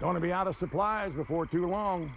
Going to be out of supplies before too long.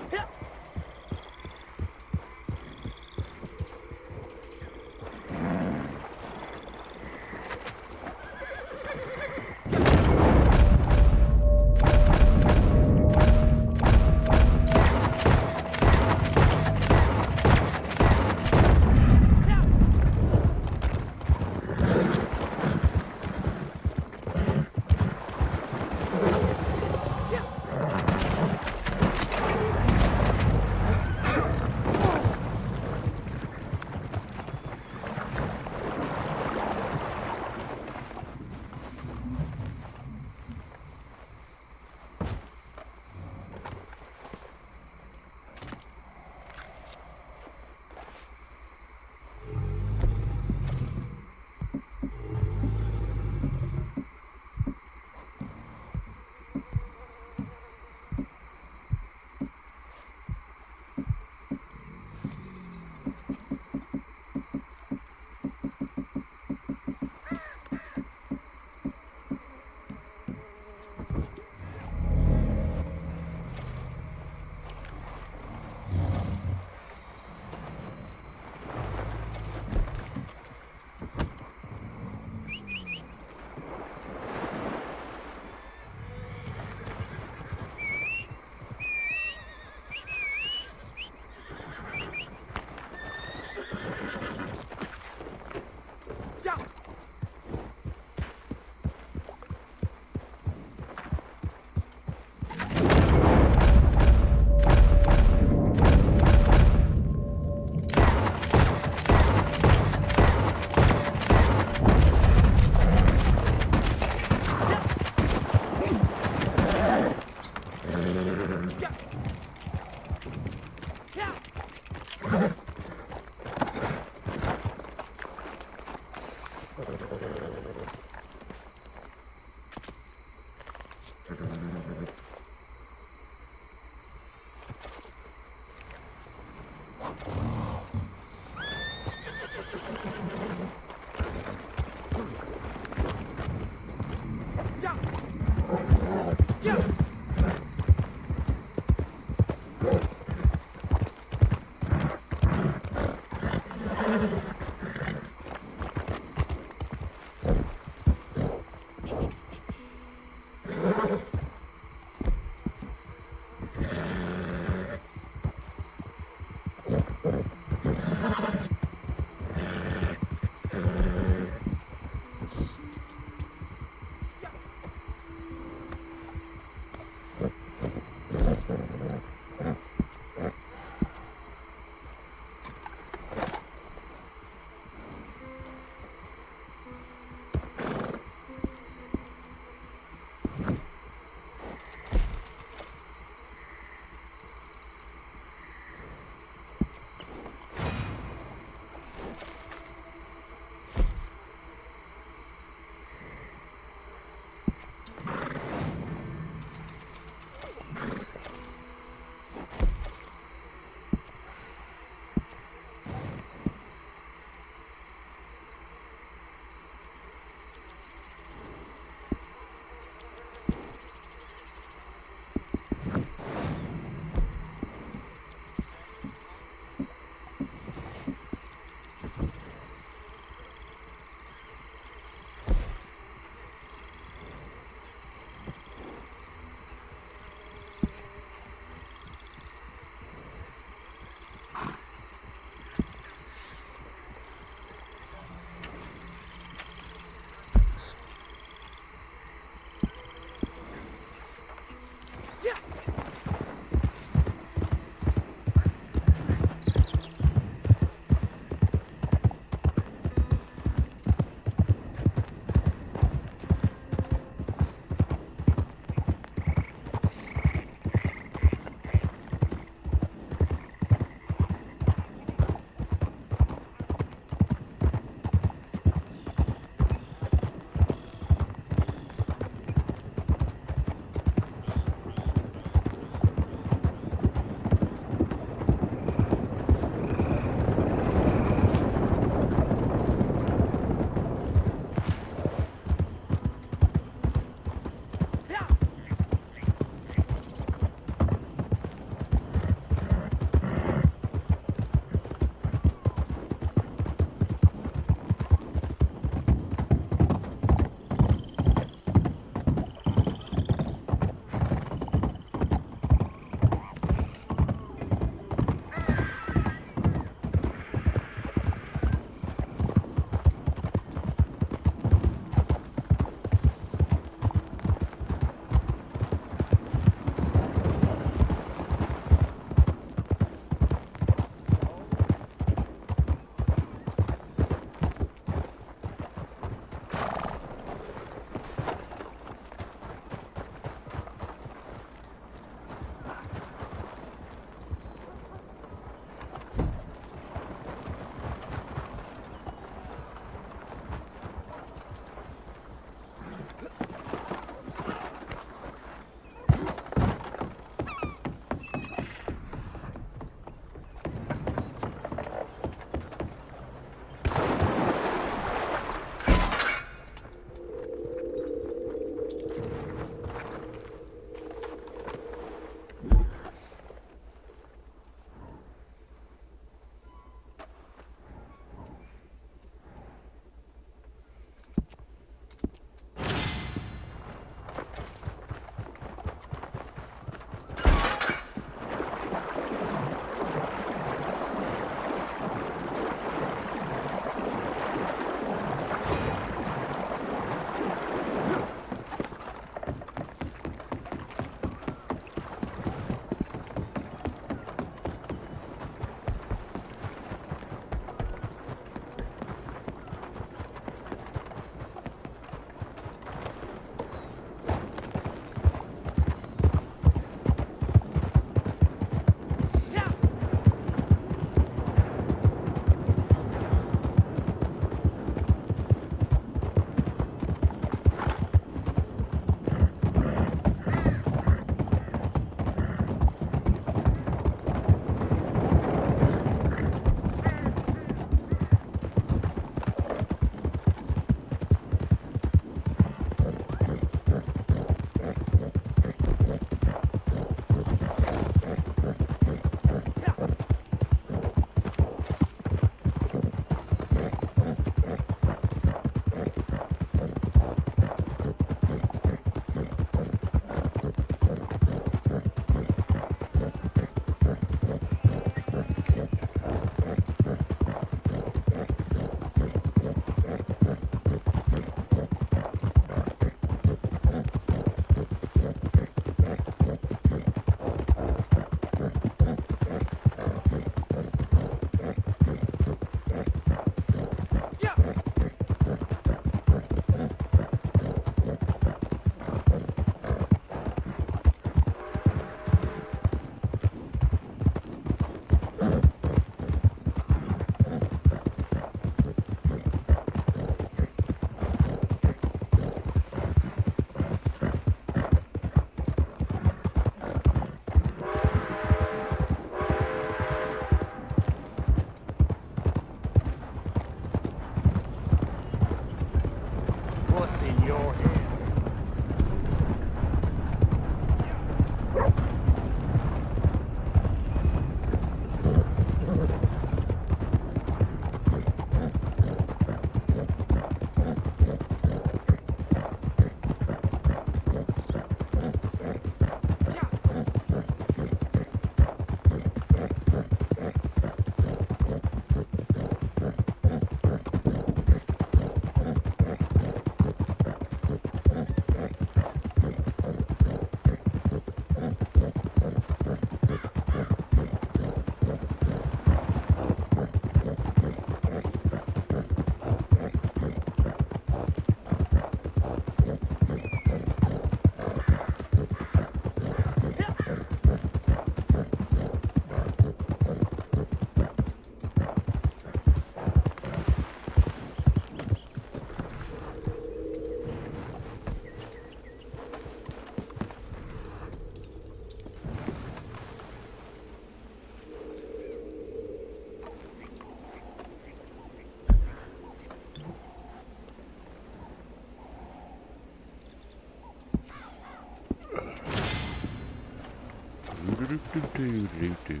Do, do, do.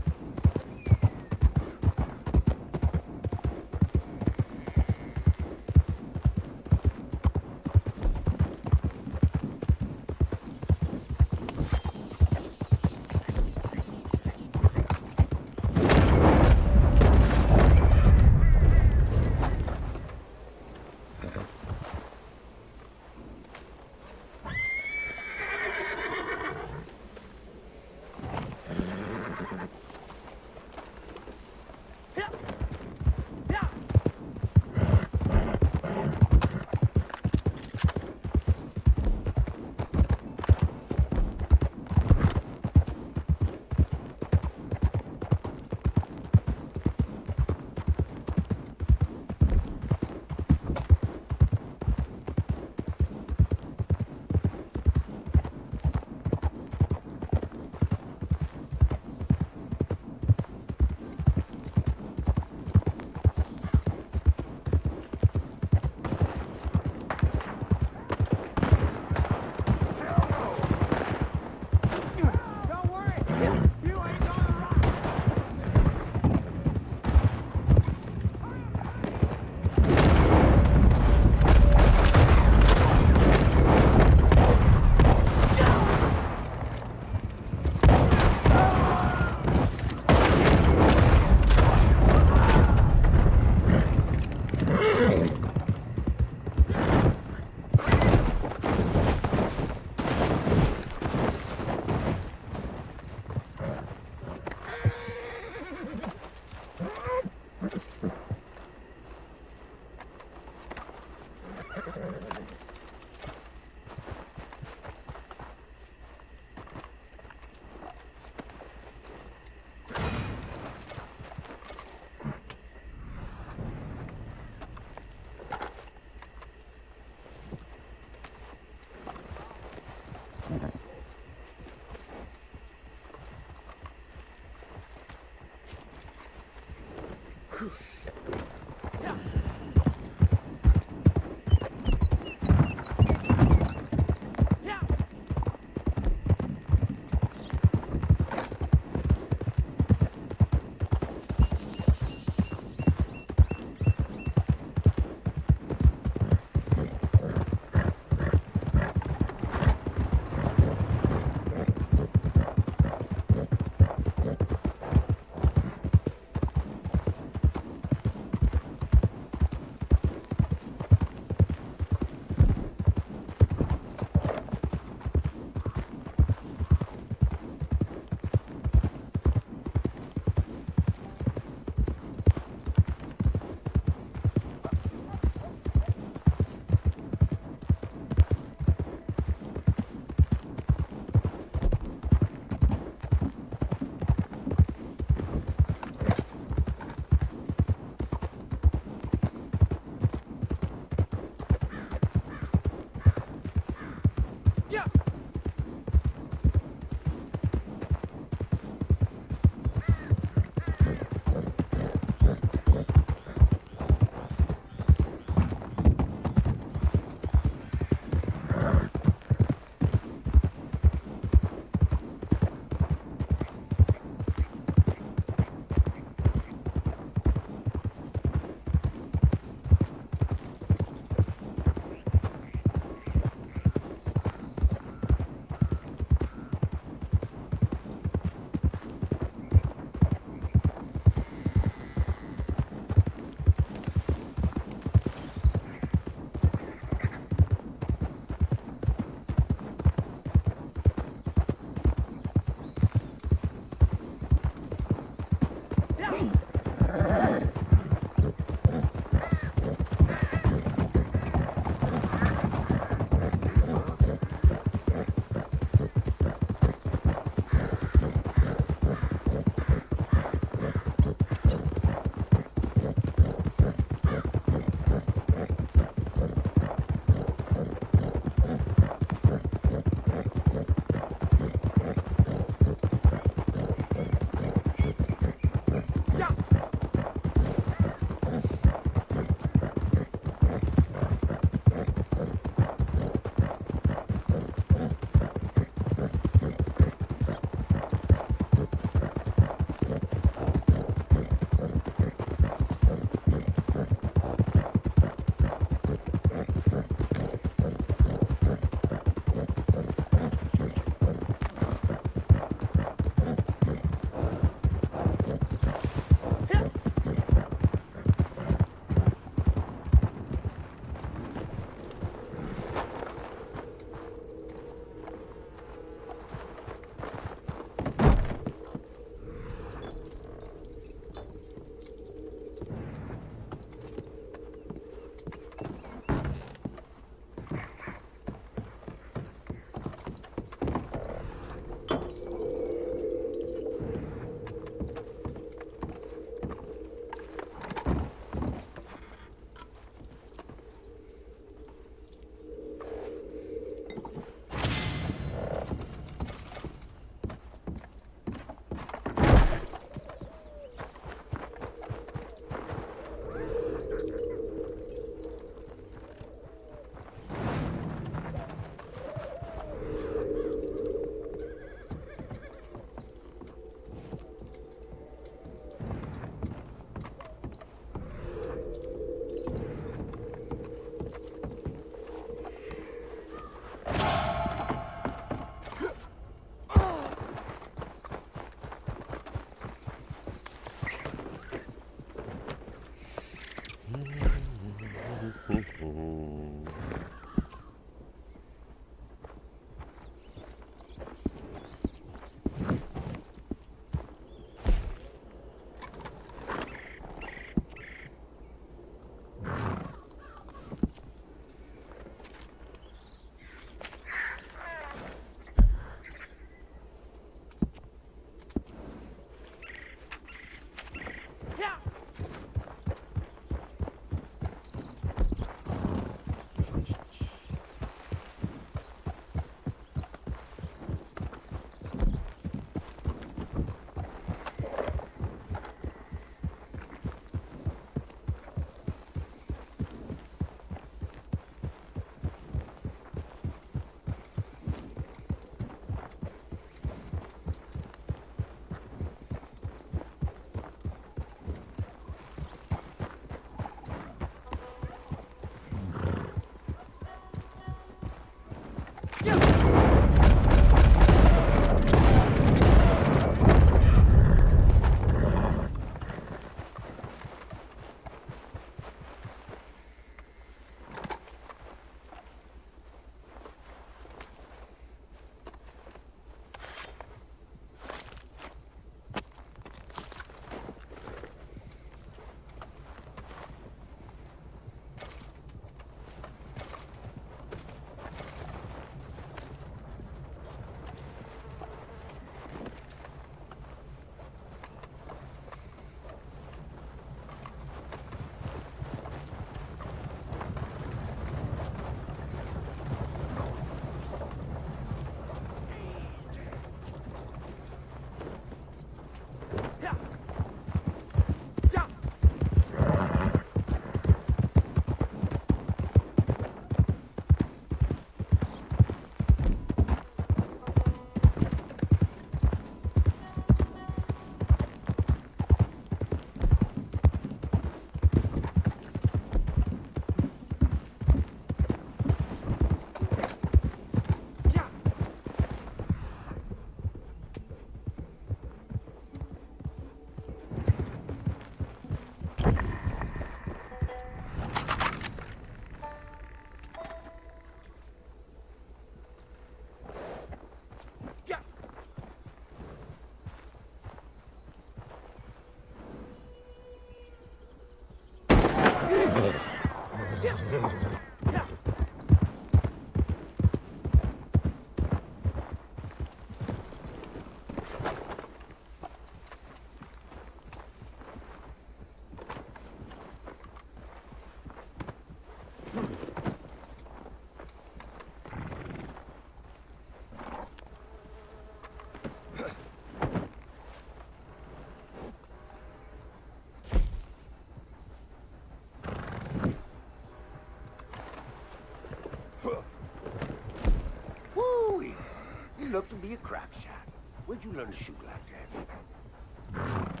look to be a crack shot. Where'd you learn to shoot like that?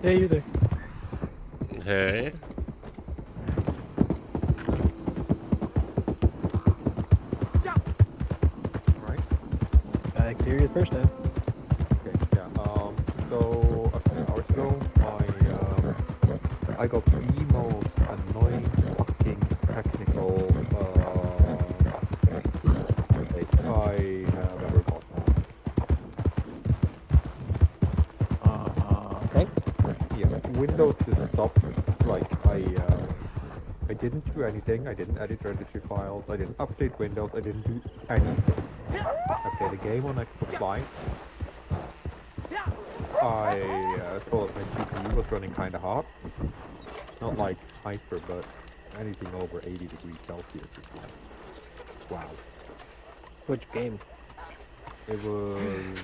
Hey, you there? Hey. Right. Curious first time. Okay. Yeah. So a few hours ago, I got the most annoying fucking technical update I have ever gotten. Okay. Yeah, Windows just stopped. Like I didn't do anything. I didn't edit registry files. I didn't update Windows. I didn't do anything. I played a game on Xbox Live. I thought my GPU was running kind of hot. Not like hyper, but anything over 80 degrees Celsius is like, wow. Which game? It was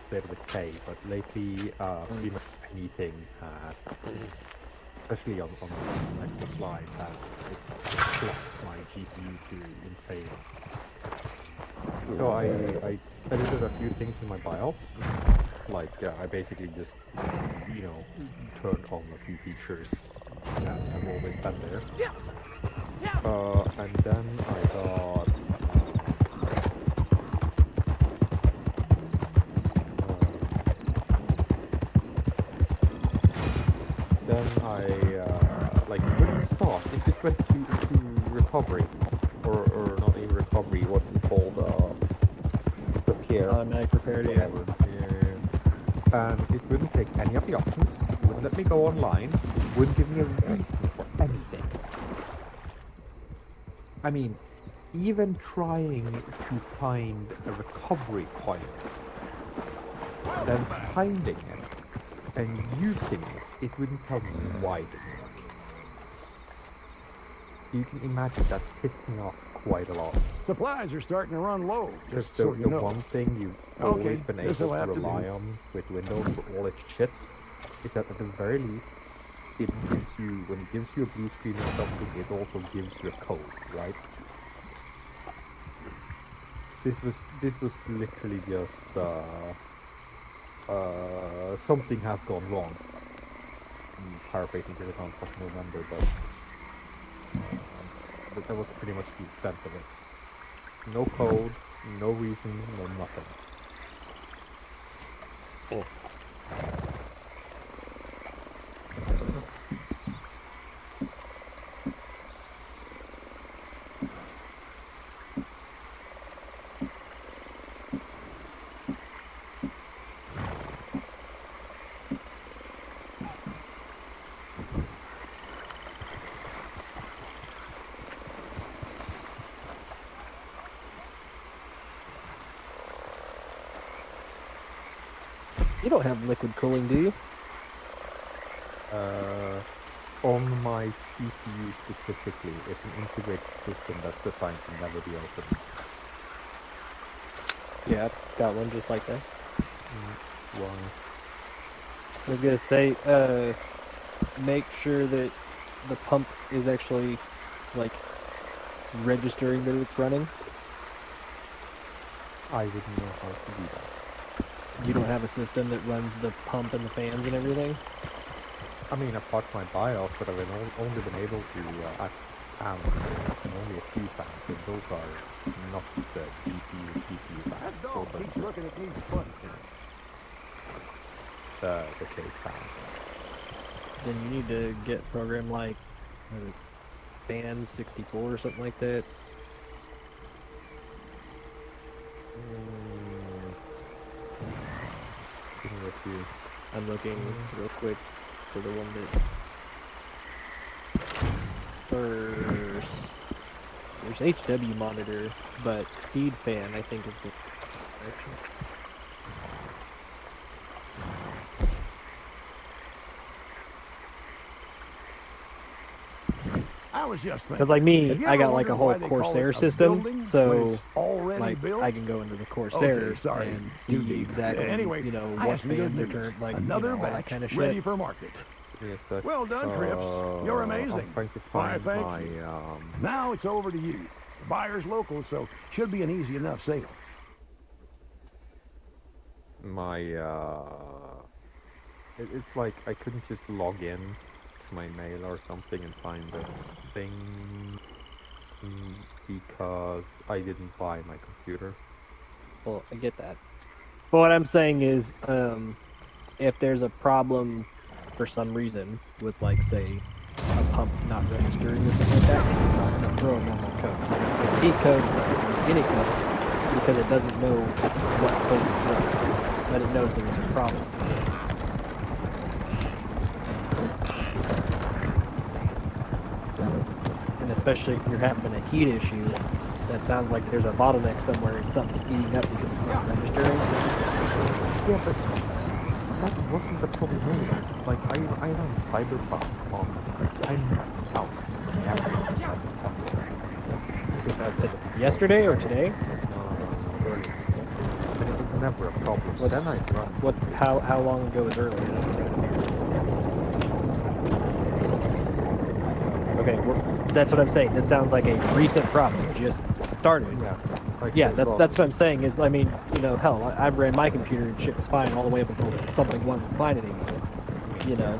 State of Decay, but lately pretty much anything has, especially on Xbox Live, has clocked my GPU to insane. So I edited a few things in my BIOS. Like, I basically just, turned on a few features that have always been there. And then I got, like, it wouldn't start. It just went to recovery. Or not even recovery, what's it called? Repair. Automatic repair, yeah. Whatever. Yeah. And it wouldn't take any of the options. It wouldn't let me go online. It wouldn't give me a reason for anything. I mean, even trying to find a recovery point, then finding it and using it, it wouldn't tell me why it didn't work. You can imagine that's pissed me off quite a lot. Supplies are starting to run low, just The, so the you know. one thing you've Okay, always been able this'll to have to rely do. on with Windows for all its shit is that at the very least, it gives you, when it gives you a blue screen or something, it also gives you a code, right? This was literally just something has gone wrong. I'm paraphrasing because I can't fucking remember, but that was pretty much the extent of it. No code, no reason, no nothing. Oh. You don't have liquid cooling, do you? On my CPU specifically, it's an integrated system that's designed to never be open. Yeah, I've got one just like that. Why? I was gonna say, make sure that the pump is actually, like, registering that it's running. I wouldn't know how to do that. You don't have a system that runs the pump and the fans and everything? I mean, apart from my BIOS, but I've only been able to act fans and only a few fans, and those are not the GPU That fans. dog Those keeps are looking at me funny. the case fans. Then you need to get a program like Fan 64 or something like that. Give me a few. I'm looking real quick for the one that first. There's HW monitor, but Speed Fan I think is the direction. I was just thinking. Because like me, have you I ever got like a wondered whole why they call Corsair it a system, building when so it's already like built? I can go into the Corsair Okay, sorry, and too see deep. exactly, Anyway, you know, I what have some good fans are news. turned, like Another you know, all that batch kind of ready shit. for market. Give me a sec. Well done, Cripps. You're amazing. I'm trying to Why, find thank my you. Now it's over to you. The buyer's local, so should be an easy enough sale. my It's like I couldn't just log in to my mail or something and find the thing because I didn't buy my computer. Well, I get that. But what I'm saying is, if there's a problem for some reason with, like, say, a pump not registering or something like that, it's not going to throw a normal code. If heat code's any code because it doesn't know what code it's running, but it knows there's a problem. And especially if you're having a heat issue, that sounds like there's a bottleneck somewhere and something's speeding up because it's not registering. Yeah, but that wasn't the problem anyway. Like, I ran Cyberpunk on I'm out. Yesterday or today? Earlier. But it was never a problem. Well, then I run. How long ago was earlier? Okay, that's what I'm saying. This sounds like a recent problem. It just started. Yeah. Like, Yeah, that's what I'm saying. Is, I mean, you know, hell, I ran my computer and shit was fine all the way up until something wasn't fine anymore. You know,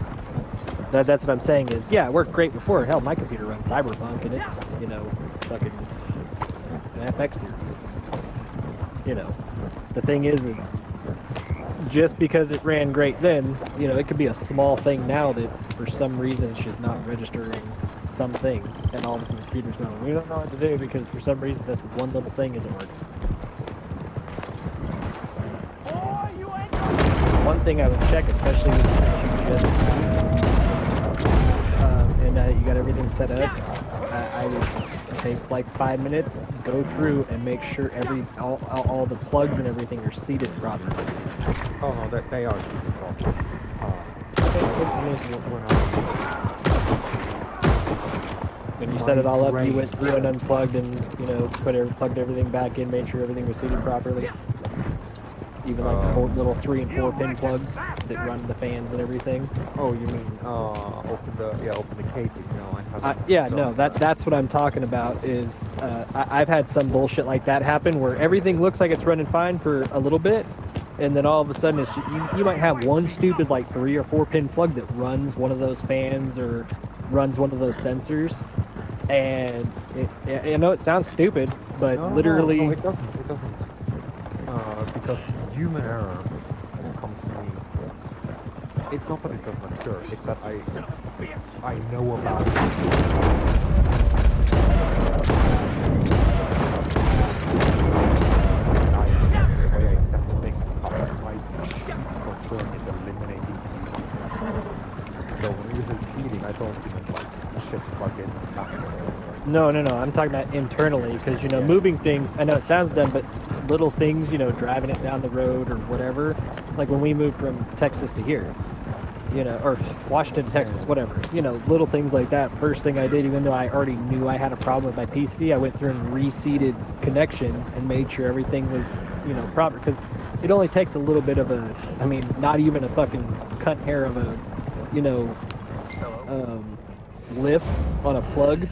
that's what I'm saying. Is, yeah, it worked great before. Hell, my computer runs Cyberpunk and it's, you know, fucking an FX series. You know, the thing is just because it ran great then, you know, it could be a small thing now that for some reason it's just not registering something, and all of a sudden the computer's going, we don't know what to do because for some reason this one little thing isn't working. One thing I would check, especially if you just and you got everything set up, I would take like 5 minutes, go through and make sure all the plugs and everything are seated properly. Oh no, they are seated properly. When you set it all up, you went through and unplugged and, you know, plugged everything back in, made sure everything was seated properly. Even like the little 3 and 4 pin plugs that run the fans and everything. Oh, you mean open the casing? No, I haven't. Yeah, no, that's what I'm talking about. Is I've had some bullshit like that happen where everything looks like it's running fine for a little bit, and then all of a sudden it's you might have one stupid like 3 or 4 pin plug that runs one of those fans or runs one of those sensors, and I know it sounds stupid, but literally no, it doesn't. Because human error comes to me. It's not that it doesn't occur, it's that I know about it. The way I set things up, my concern is eliminating these. So when it is feeding, I don't even like shit plug in and back. No, I'm talking about internally, because, you know, moving things, I know it sounds dumb, but little things, you know, driving it down the road or whatever, like when we moved from Texas to here, you know, or Washington to Texas, whatever, you know, little things like that. First thing I did, even though I already knew I had a problem with my PC, I went through and reseated connections and made sure everything was, you know, proper, because it only takes a little bit of a, I mean, not even a fucking cunt hair of a, you know, lift on a plug,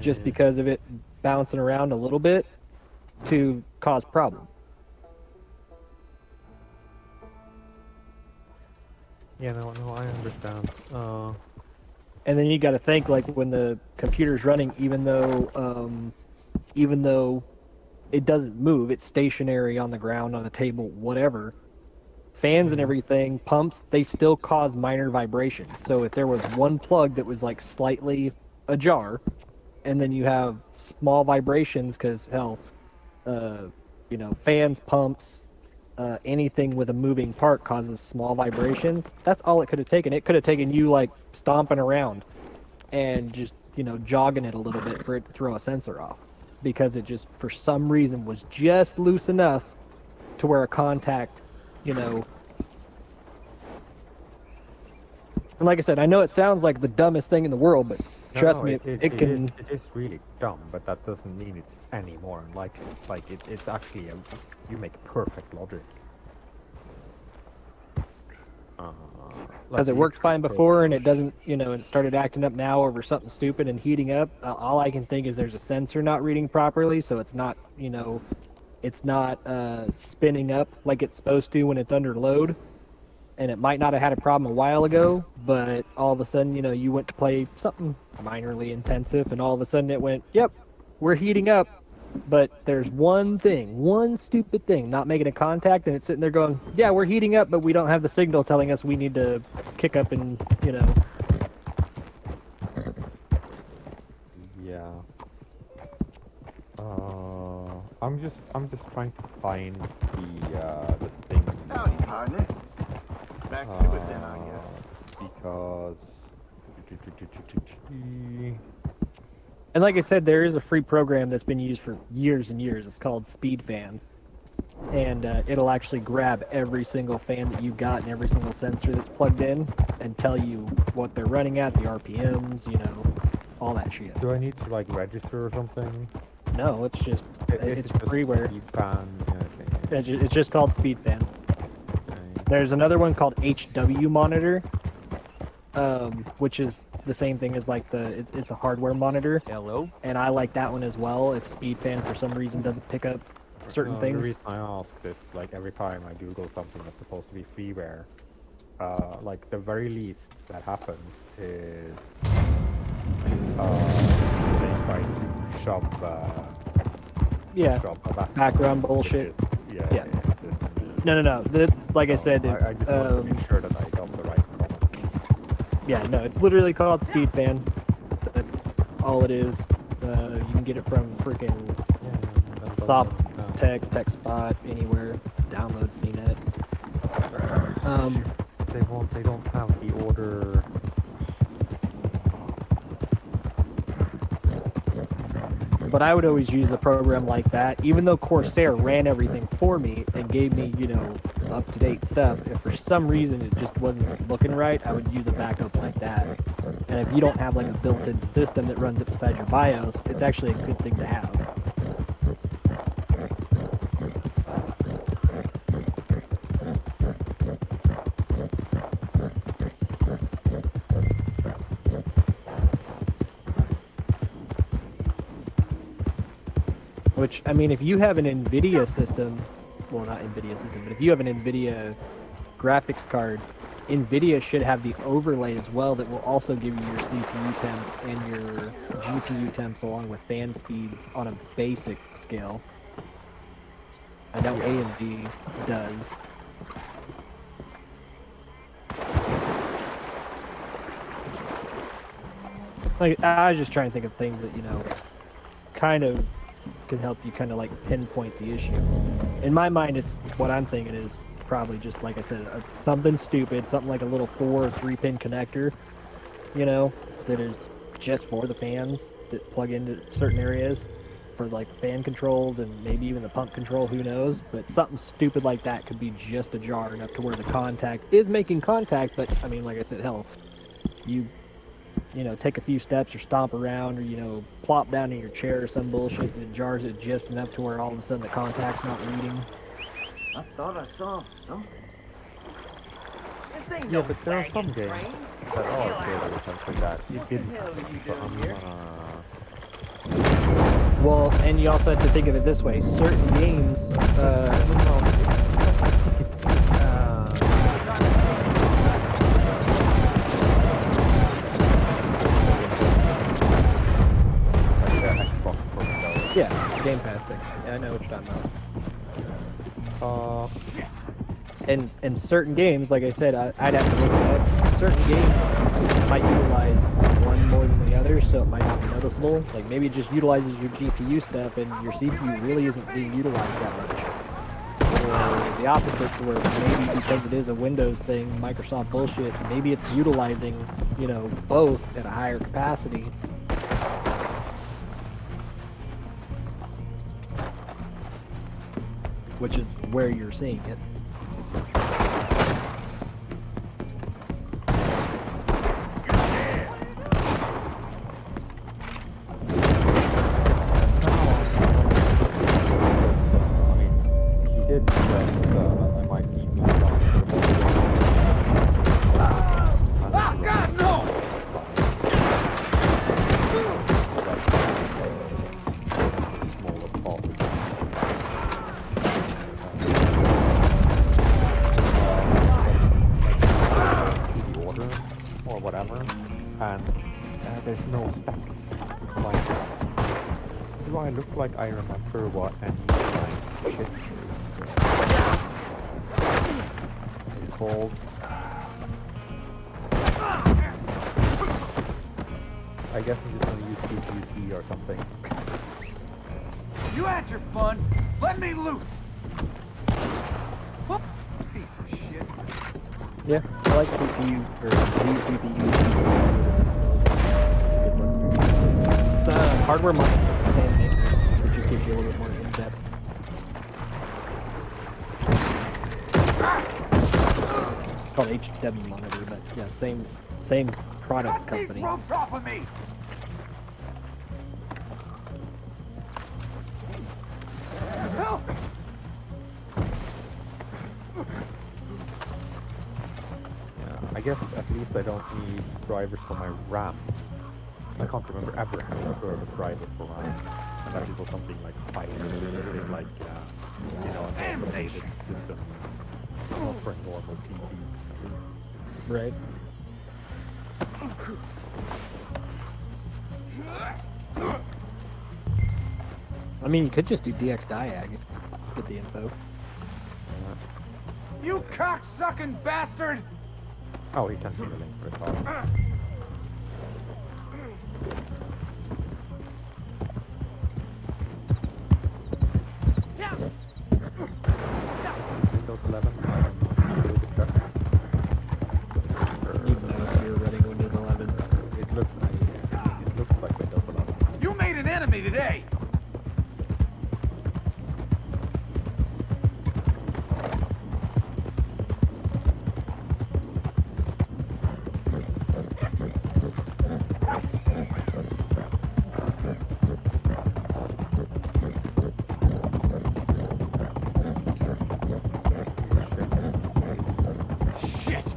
just because of it bouncing around a little bit to cause problem. Yeah, no, I understand. And then you got to think, like, when the computer's running, even though it doesn't move, it's stationary on the ground, on the table, whatever. Fans and everything, pumps, they still cause minor vibrations. So if there was one plug that was like slightly ajar, and then you have small vibrations, because hell, you know, fans, pumps, anything with a moving part causes small vibrations. That's all it could have taken. It could have taken you like stomping around and just, you know, jogging it a little bit for it to throw a sensor off, because it just for some reason was just loose enough to where a contact, you know. And like I said, I know it sounds like the dumbest thing in the world, but trust me, it can. It is really dumb, but that doesn't mean it's any more unlikely. Like it's actually you make perfect logic. Because it worked fine before, and it doesn't, you know, it started acting up now over something stupid and heating up. All I can think is there's a sensor not reading properly, so it's not, you know, it's not spinning up like it's supposed to when it's under load. and it might not have had a problem a while ago, but all of a sudden, you know, you went to play something minorly intensive, and all of a sudden it went, yep, we're heating up, but there's one stupid thing, not making a contact, and it's sitting there going, yeah, we're heating up, but we don't have the signal telling us we need to kick up and, you know. Yeah. I'm just trying to find the thing. Howdy, partner. Back to it then, I guess. Because. And like I said, there is a free program that's been used for years and years. It's called SpeedFan. And it'll actually grab every single fan that you've got and every single sensor that's plugged in and tell you what they're running at, the RPMs, you know, all that shit. Do I need to like register or something? No, it's just, it's just freeware. Fan, okay. It's just called SpeedFan. There's another one called HW Monitor, which is the same thing as like it's a hardware monitor. Hello? And I like that one as well if SpeedFan for some reason doesn't pick up certain The things. reason I ask is like every time I Google something that's supposed to be freeware, like the very least that happens is they try to shove a background bullshit. Yeah. No. Like I said, I just want to make sure that I got the right comment. yeah, no, it's literally called SpeedFan. That's all it is. You can get it from freaking Tech, TechSpot, anywhere. Download CNET. They don't have the order. But I would always use a program like that, even though Corsair ran everything for me and gave me, you know, up-to-date stuff. If for some reason it just wasn't looking right, I would use a backup like that. And if you don't have like a built-in system that runs it beside your BIOS, it's actually a good thing to have. Which, I mean, if you have an NVIDIA system, well, not NVIDIA system, but if you have an NVIDIA graphics card, NVIDIA should have the overlay as well that will also give you your CPU temps and your GPU temps along with fan speeds on a basic scale. I know AMD does. Like, I was just trying to think of things that, you know, kind of can help you kind of like pinpoint the issue. In my mind, it's what I'm thinking is probably just, like I said, something stupid, something like a little 4 or 3 pin connector, you know, that is just for the fans that plug into certain areas for like fan controls and maybe even the pump control, who knows. But something stupid like that could be just ajar enough to where the contact is making contact, but I mean, like I said, hell, you know, take a few steps or stomp around or, you know, plop down in your chair or some bullshit and it jars it just enough to where all of a sudden the contact's not reading. I thought I saw something. This ain't Yeah, no but there are some wagon games train. that are good or something like that. You What the didn't hell are you so doing here? Well, and you also have to think of it this way. Certain games, Xbox Pro. yeah, Game Pass thing. Yeah, I know what you're talking about. And certain games, like I said, I'd have to look at it. Certain games might utilize one more than the other, so it might not be noticeable. Like maybe it just utilizes your GPU stuff, and your CPU really isn't being utilized that much. Or the opposite, to where maybe because it is a Windows thing, Microsoft bullshit, maybe it's utilizing, you know, both at a higher capacity. Which is where you're seeing it. I mean, he did suggest I might need my phone for Oh, God, no! there's no specs. Like, do I look like I remember what any like shit is called? I guess I'm just gonna use CQC or something. You had your fun. Let me loose. What piece of shit. Yeah, I like CPU or vCPU. It's a good one. It's hardware mounted with the same makers, so it just gives you a little bit more in depth. It's called HW monitor, but yeah, same product Cut these company. ropes off of me. Help me. I guess at least I don't need drivers for my RAM. I can't remember ever having a driver for RAM. And that was something like 5 years something like, you know, an automated system. Not for a normal PC. Right. I mean, you could just do DX Diag, get the info. You cocksucking bastard. Oh, he sent me the link for it. Oh. Windows 11. Even though if you're running Windows 11. It looks like Windows 11. You made an enemy today. Shit.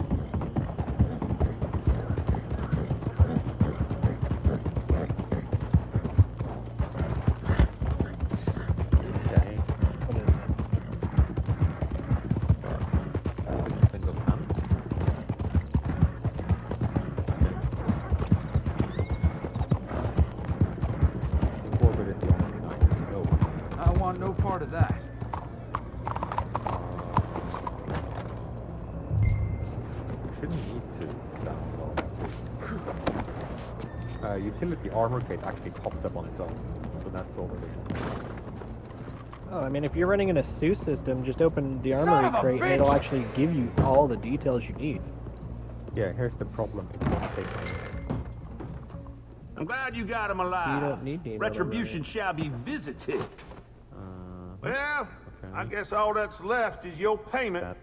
Okay. What is it? Windows 10. Orbit is the only thing I can know. I want no part of that. Shouldn't need to download. Utility armor kit actually popped up on its own, so that's already. Oh, I mean, if you're running in a SUS system, just open the Son armory of a crate and it'll bitch! actually give you all the details you need. Yeah, here's the problem. It won't take me. I'm glad you got him You alive. don't need any other Retribution shall be visited. Well, okay. I guess all that's left is your payment. That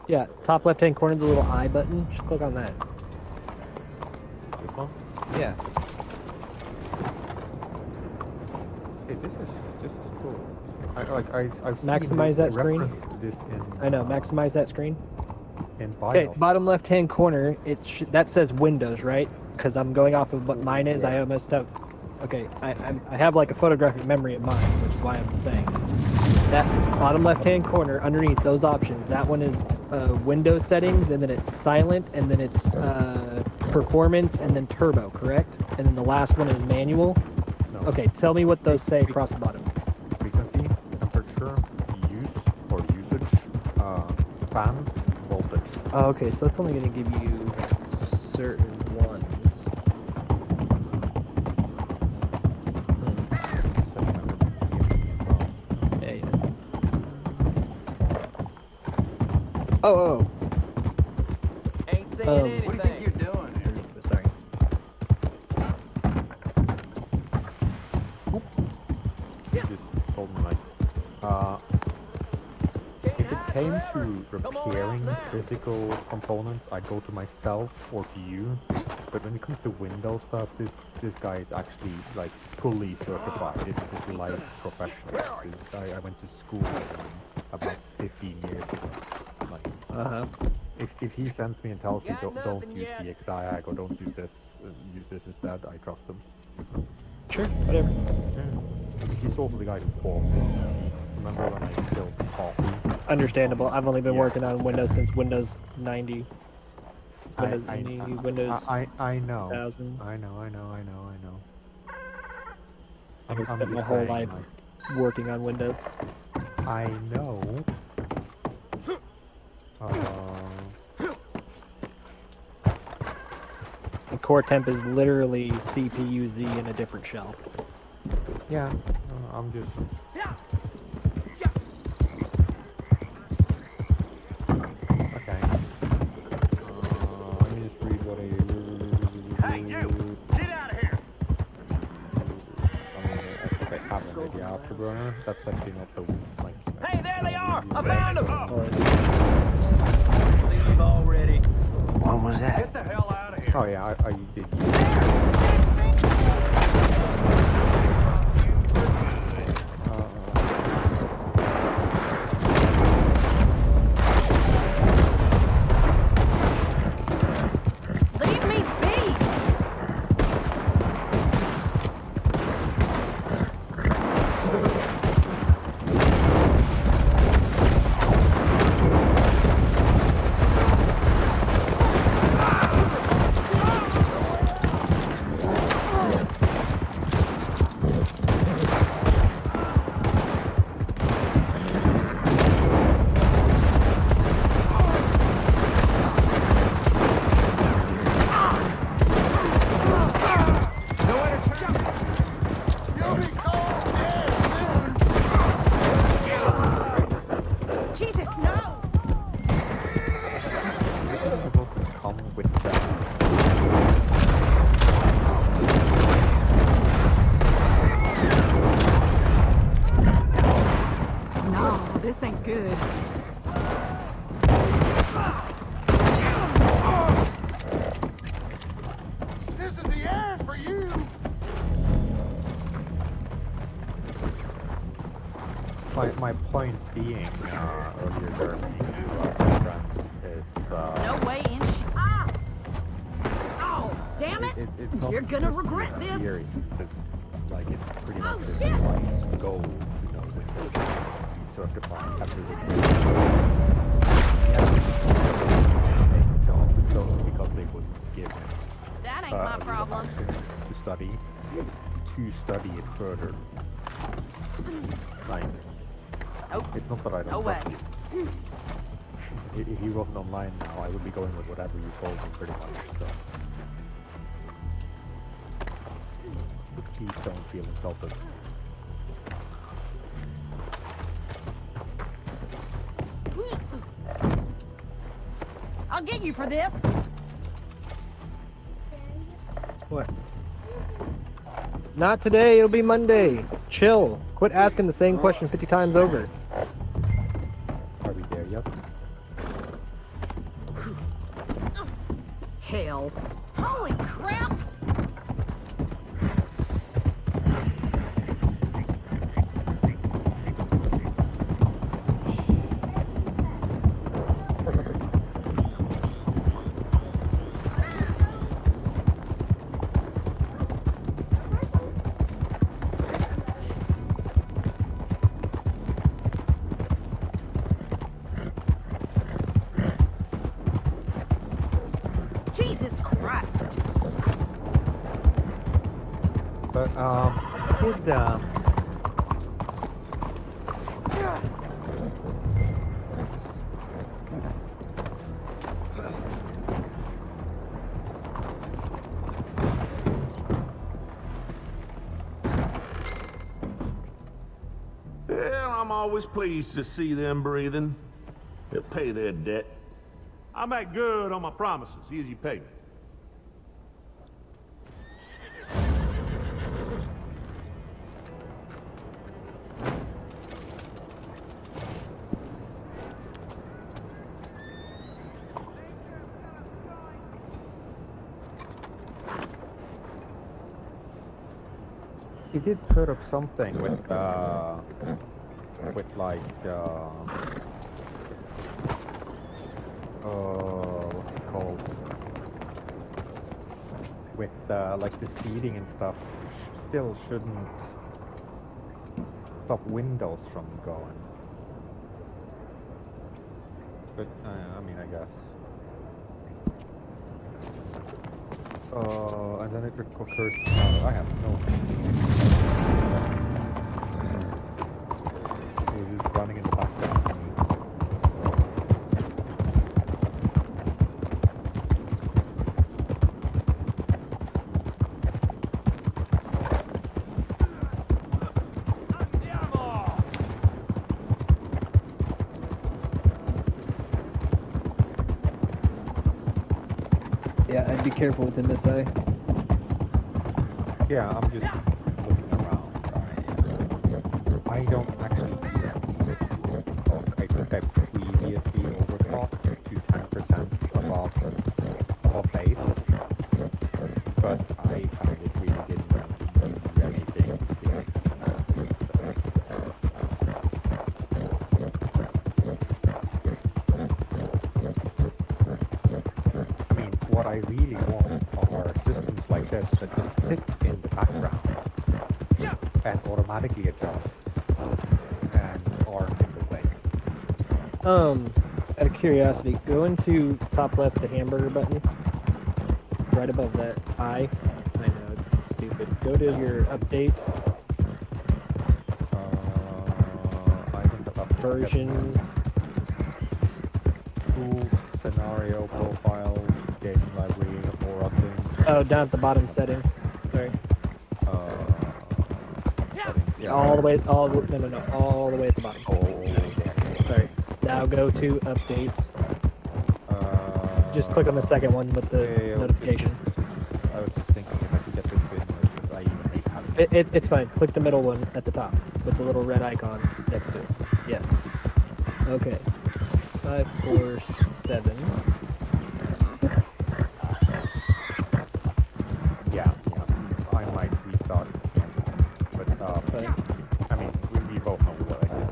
Yeah, top left-hand corner, the little I button. Just click on that. this one. Yeah. Hey, this is cool. I've seen Maximize this- that screen. referenced This in, I know. Maximize that screen. in Okay, BIOS. bottom left-hand corner. That says Windows, right? Because I'm going off of what mine is. I almost have. Okay, I have like a photographic memory of mine, which is why I'm saying that bottom left-hand corner underneath those options. That one is Windows settings, and then it's silent, and then it's performance, and then turbo, correct? And then the last one is manual. No. Okay, tell me what those say across the bottom. Frequency, temperature, use or usage, fan, voltage. Oh, okay, so that's only going to give you certain ones. Yeah, yeah. Oh. Ain't saying What do anything. What do you think you're doing here? Sorry. Just told me like, if it came to repairing physical components, I'd go to myself or to you. But when it comes to Windows stuff, this guy is actually like fully certified. This is his life professional. I went to school with him about 15 years ago. Like, Uh-huh. if he sends me and tells me Got don't nothing use yet. the Diag or don't use this, use this instead, I trust him. Sure, whatever. He's also the guy who bought it. Remember when I spilled coffee? Understandable. I've only been Yeah. working on Windows since Windows 90. Windows NE, Windows I know. 1000. I know. I I'm spent my just whole saying, life like, working on Windows. I know. And Core Temp is literally CPU-Z in a different shell. Yeah, I'm just. Okay. Let me just read what Hey, you! Get out of here! I mean, I have an idea afterburner. That's actually not the like. Hey, there they are! I found them! Or, Leave already. What was that? Get the hell out of here. Oh yeah, I did. Leave me be! Jesus, no! It's supposed to come with that. No, this ain't good. This is the end for you! My point being, earlier there is No way in Ah! Oh, damn it! it's not You're gonna just regret in this. theory, it's like it's pretty much Oh, a shit! life's goal, you know, with the certified everything. Yeah. So because they would give him That ain't my the problem. opportunity to study it further. Like, Nope. it's not that I don't No way. trust you. If he wasn't online now, I would be going with whatever you told me pretty much, so. But please don't feel insulted. I'll get you for this. what? Not today, it'll be Monday. Chill. Quit asking the same question 50 times over. Are we there yet? Hell. Holy crap! Jesus Christ! But, did, Well, I'm always pleased to see them breathing. They'll pay their debt. I make good on my promises, as you pay me. he did put up something with like, what's it called? With, like the seating and stuff, still shouldn't stop Windows from going. But, I mean, I guess. And then it occurs. I have no. It is running in the background. Yeah, I'd be careful with MSI. Yeah, I'm just looking around. I don't actually see that. I think I previously overclocked to 10% above base, but I found it really didn't do anything. I mean, what I really want are systems like this that just sit in the background and automatically adjust and aren't in the way. Out of curiosity, go into top left the hamburger button. Right above that I know, it's stupid. Go to your update I think about version. Tool, scenario, profile, game library, or updates. Oh, down at the bottom settings. Sorry. Settings, yeah. All the way, all the way at the bottom. Sorry. Now go to updates. Just click on the second one with the notification. I was just thinking if I could get this in, because I even hate having it. It's fine. Click the middle one at the top with the little red icon next to it. Yes. Okay. 5, 4, 7. Yeah, I might restart again. But, I mean, we both know what I did.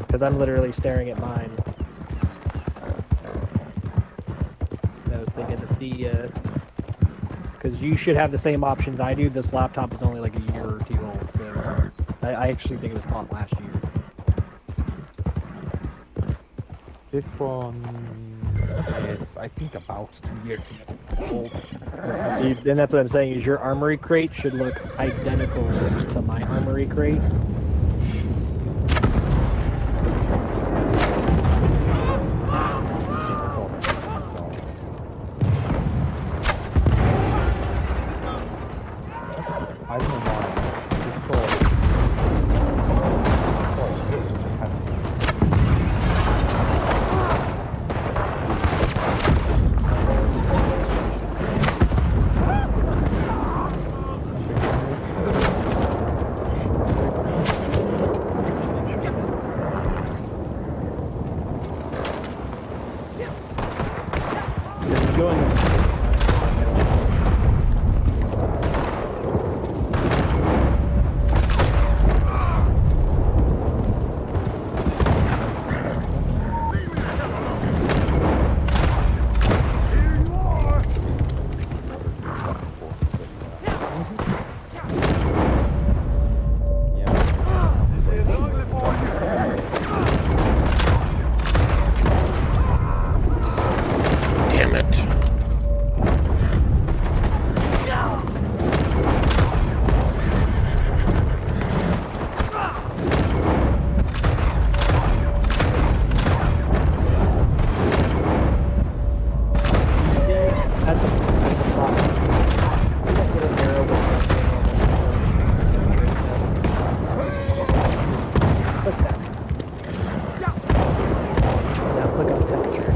Because I'm literally staring at mine. I was thinking that the, because you should have the same options I do. This laptop is only like a year or 2 old, so I actually think it was bought last year. This one is, I think, about 2 years old. So then that's what I'm saying, is your armory crate should look identical to my armory crate. I don't know why. This called... Damn it. At the bottom. See that little arrow with click that. Now click on temperature.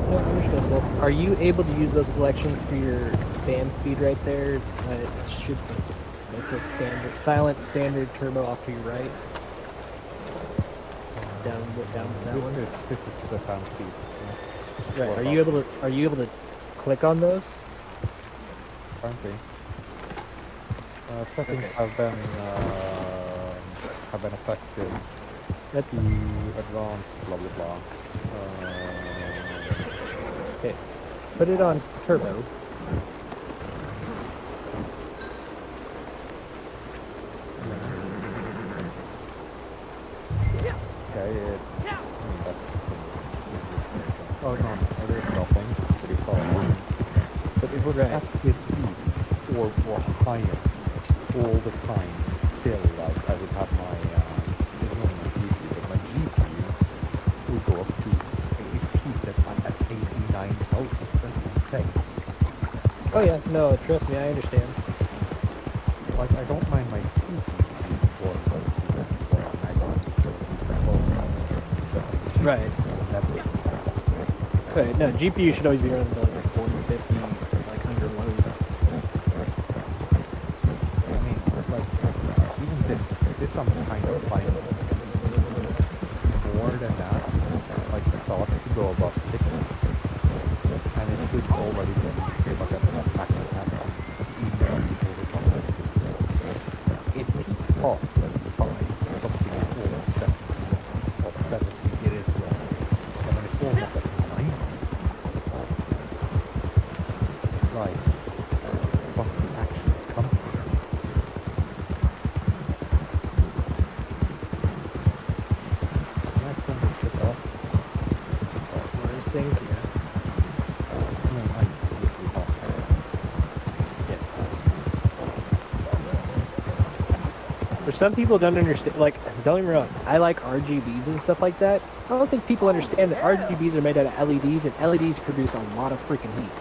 No, understandable. Are you able to use those selections for your fan speed right there? It should. It says standard, silent, standard, turbo off to your right. Down that one. This is the sound speed. Right. Are you able to click on those? Currently. Settings have been have been affected. That's To advance, blah blah blah. okay. Put it on turbo. Okay, oh no, there is nothing. Pretty far. But it was at 50 or higher all the time. Still, like I would have my it's not my GPU, but my GPU would go up to it peaked at 89,000. That's insane. Oh yeah, no, trust me, I understand. Like I don't mind my CPU being more, but I don't. Right. Right, no, GPU should always be running to like 40, 50, like under load. I mean, like, even this I'm kind of fine with. More than that, like, the thought to go above 60. And it should already be like a back to that. It peaks off at 5, something over 70. Or 70, it is wrong. And when it's almost at 90. Right. What actually comes here? Can I turn this shit off? We're synced, yeah. No, I usually off. Yes. For some people don't understand, like, don't get me wrong, I like RGBs and stuff like that. I don't think people understand that RGBs are made out of LEDs, and LEDs produce a lot of freaking heat.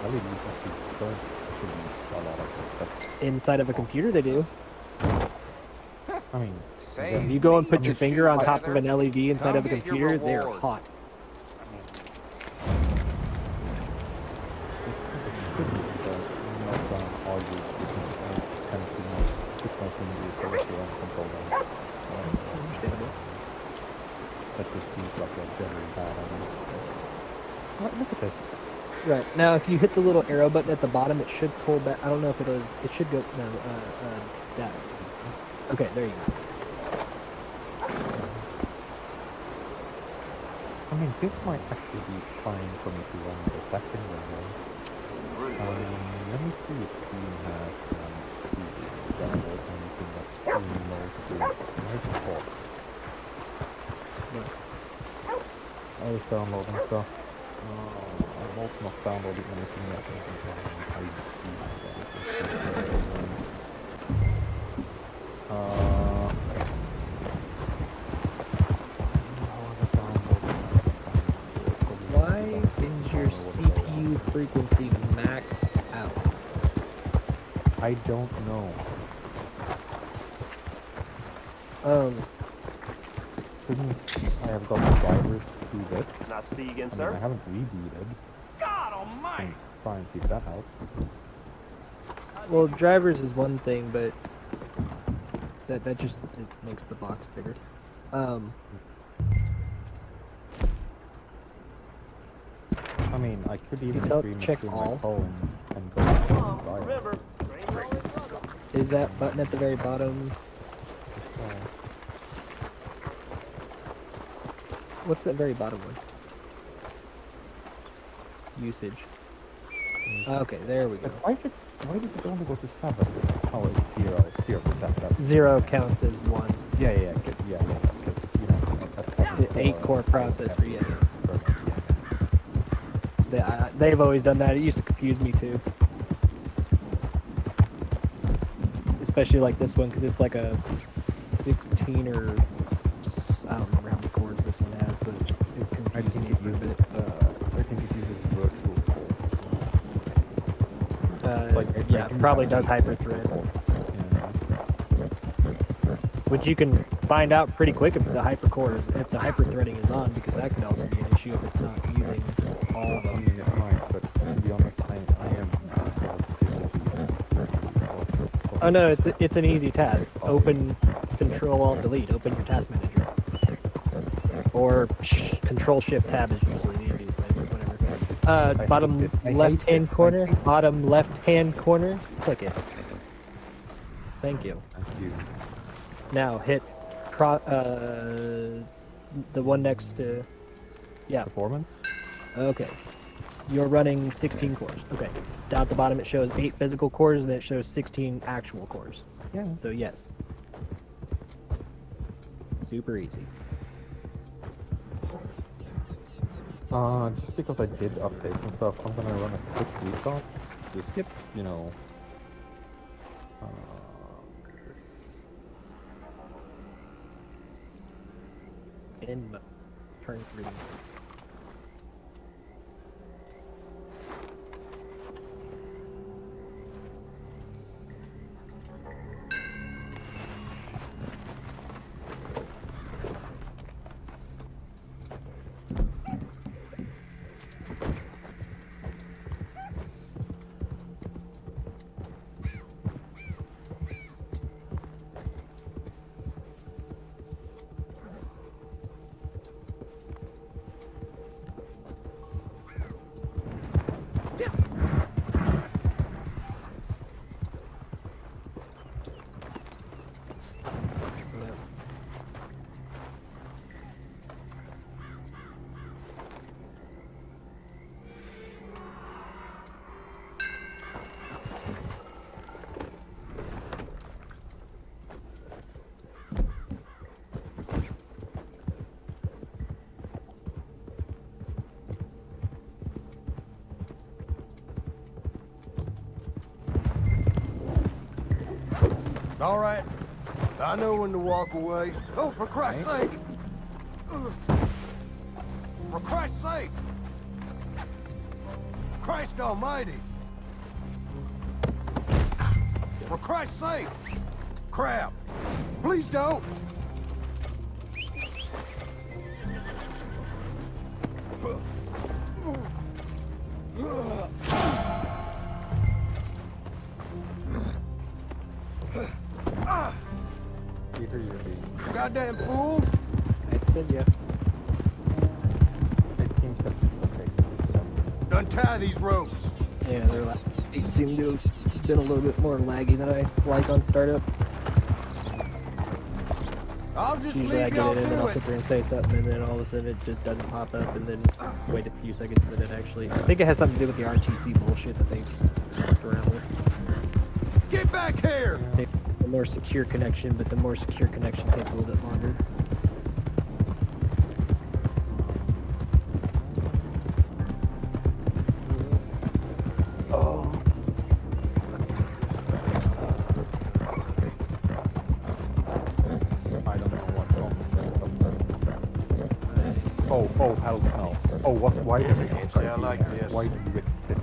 LEDs actually don't produce a lot of stuff. Inside of a computer, they do. I mean, If you go and put your finger on top of an LED inside of a computer, they're hot. That just seems like a very bad idea. Look at this. Right, now if you hit the little arrow button at the bottom, it should pull back. I don't know if it is. It should go. No, that. Okay, there you go. I mean, this might actually be fine for me to run the second window. Let me see if Steam has download anything that Steam knows to support. I was downloading stuff. I'm also not downloading anything that Why is your CPU frequency maxed out? I don't know. Shouldn't I have got the drivers to do this? Nice to see you again, I mean, sir. I haven't rebooted. God almighty! Try and see if that helps. Well, drivers is one thing, but that just it makes the box bigger. I mean, I could even stream check through all. my phone and go to the River. Is that button at the very bottom? What's that very bottom one? Usage. Okay, there we go. Why does it only go to 7? Oh, it's 0. 0%. 0 counts as 1. Yeah. Because, you know, that's The 8-core processor, yeah. They've always done that. It used to confuse me too. Especially like this one, because it's like a 16 or... I don't remember how many cores this one has, but it confused me for a bit. I think it uses virtual core. Yeah, it probably does hyperthread. Which you can find out pretty quick if the hyperthreading is on, because that could also be an issue if it's not using all of them. I mean, it might, but to be honest, I am Oh no, it's an easy task. Open Control-Alt-Delete. Open your task manager. Or Control-Shift Tab is usually the easiest way, but whatever. Bottom left-hand corner. Bottom left-hand corner. Click it. Thank you. Thank you. Now hit the one next to. Yeah. Performance? Okay. You're running 16 cores. Okay. Down at the bottom it shows 8 physical cores and then it shows 16 actual cores. Yeah. So yes. Super easy. Just because I did updates and stuff, I'm gonna run a quick recall. Just, Yep. you know... In turn 3. All right. I know when to walk away. Oh, for Christ's sake! For Christ's sake! Christ almighty! For Christ's sake! Crap! Please don't! Peter, you're the... Goddamn fools! I said yeah. It seems that... Okay. Untie these ropes! Yeah, they seem to have been a little bit more laggy than I like on startup. I'll just Usually I leave get y'all it in and I'll to it. sit there and say something and then all of a sudden it just doesn't pop up and then wait a few seconds and then it actually... I think it has something to do with the RTC bullshit that they worked around with. Get back here! A more secure connection, but the more secure connection takes a little bit longer. I don't know what's wrong. Oh, hell no. Oh, what? Why did it Can't say I like this. Why do you exist?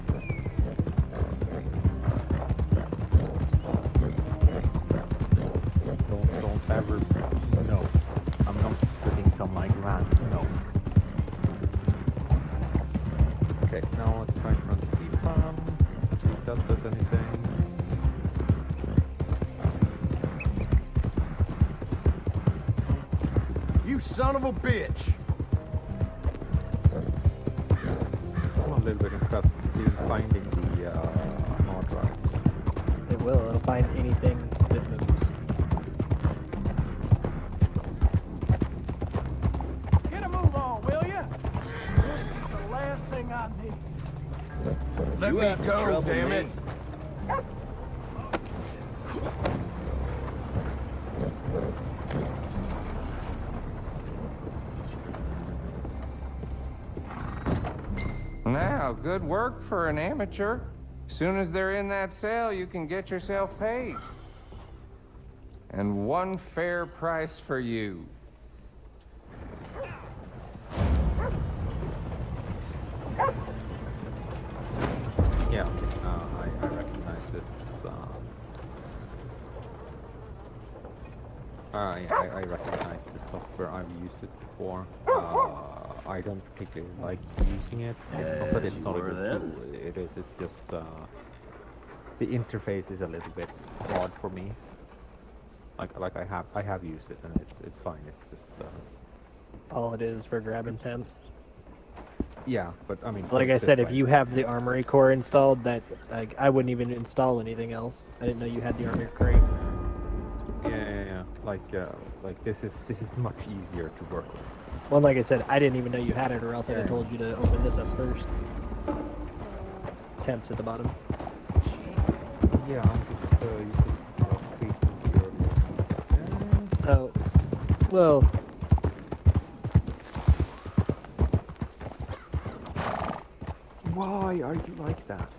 Don't ever... No. I'm not sitting on my ground. No. Okay, now let's try to run the speed farm. See if that does anything. You son of a bitch! I'm a little bit impressed with finding the mod drive. It will, it'll find anything that moves. Get a move on, will ya? This is the last thing I need. Let me go, damn it! Now, good work for an amateur. Soon as they're in that cell, you can get yourself paid. And one fair price for you. Yeah, I recognize this. I recognize this software. I've used it before. I don't particularly like using it. It's not that it's not a good tool. It is. It's just the interface is a little bit odd for me. Like I have used it and it's fine. It's just All it is for grabbing temps. yeah, but I mean, Like I this said, if way. you have the Armory core installed, that I wouldn't even install anything else. I didn't know you had the Armory core. like this is much easier to work with. Well, like I said, I didn't even know you had it, or else I'd have told you to open this up first. Temps at the bottom. Yeah, I'm just you could please Oh, well. Why are you like that?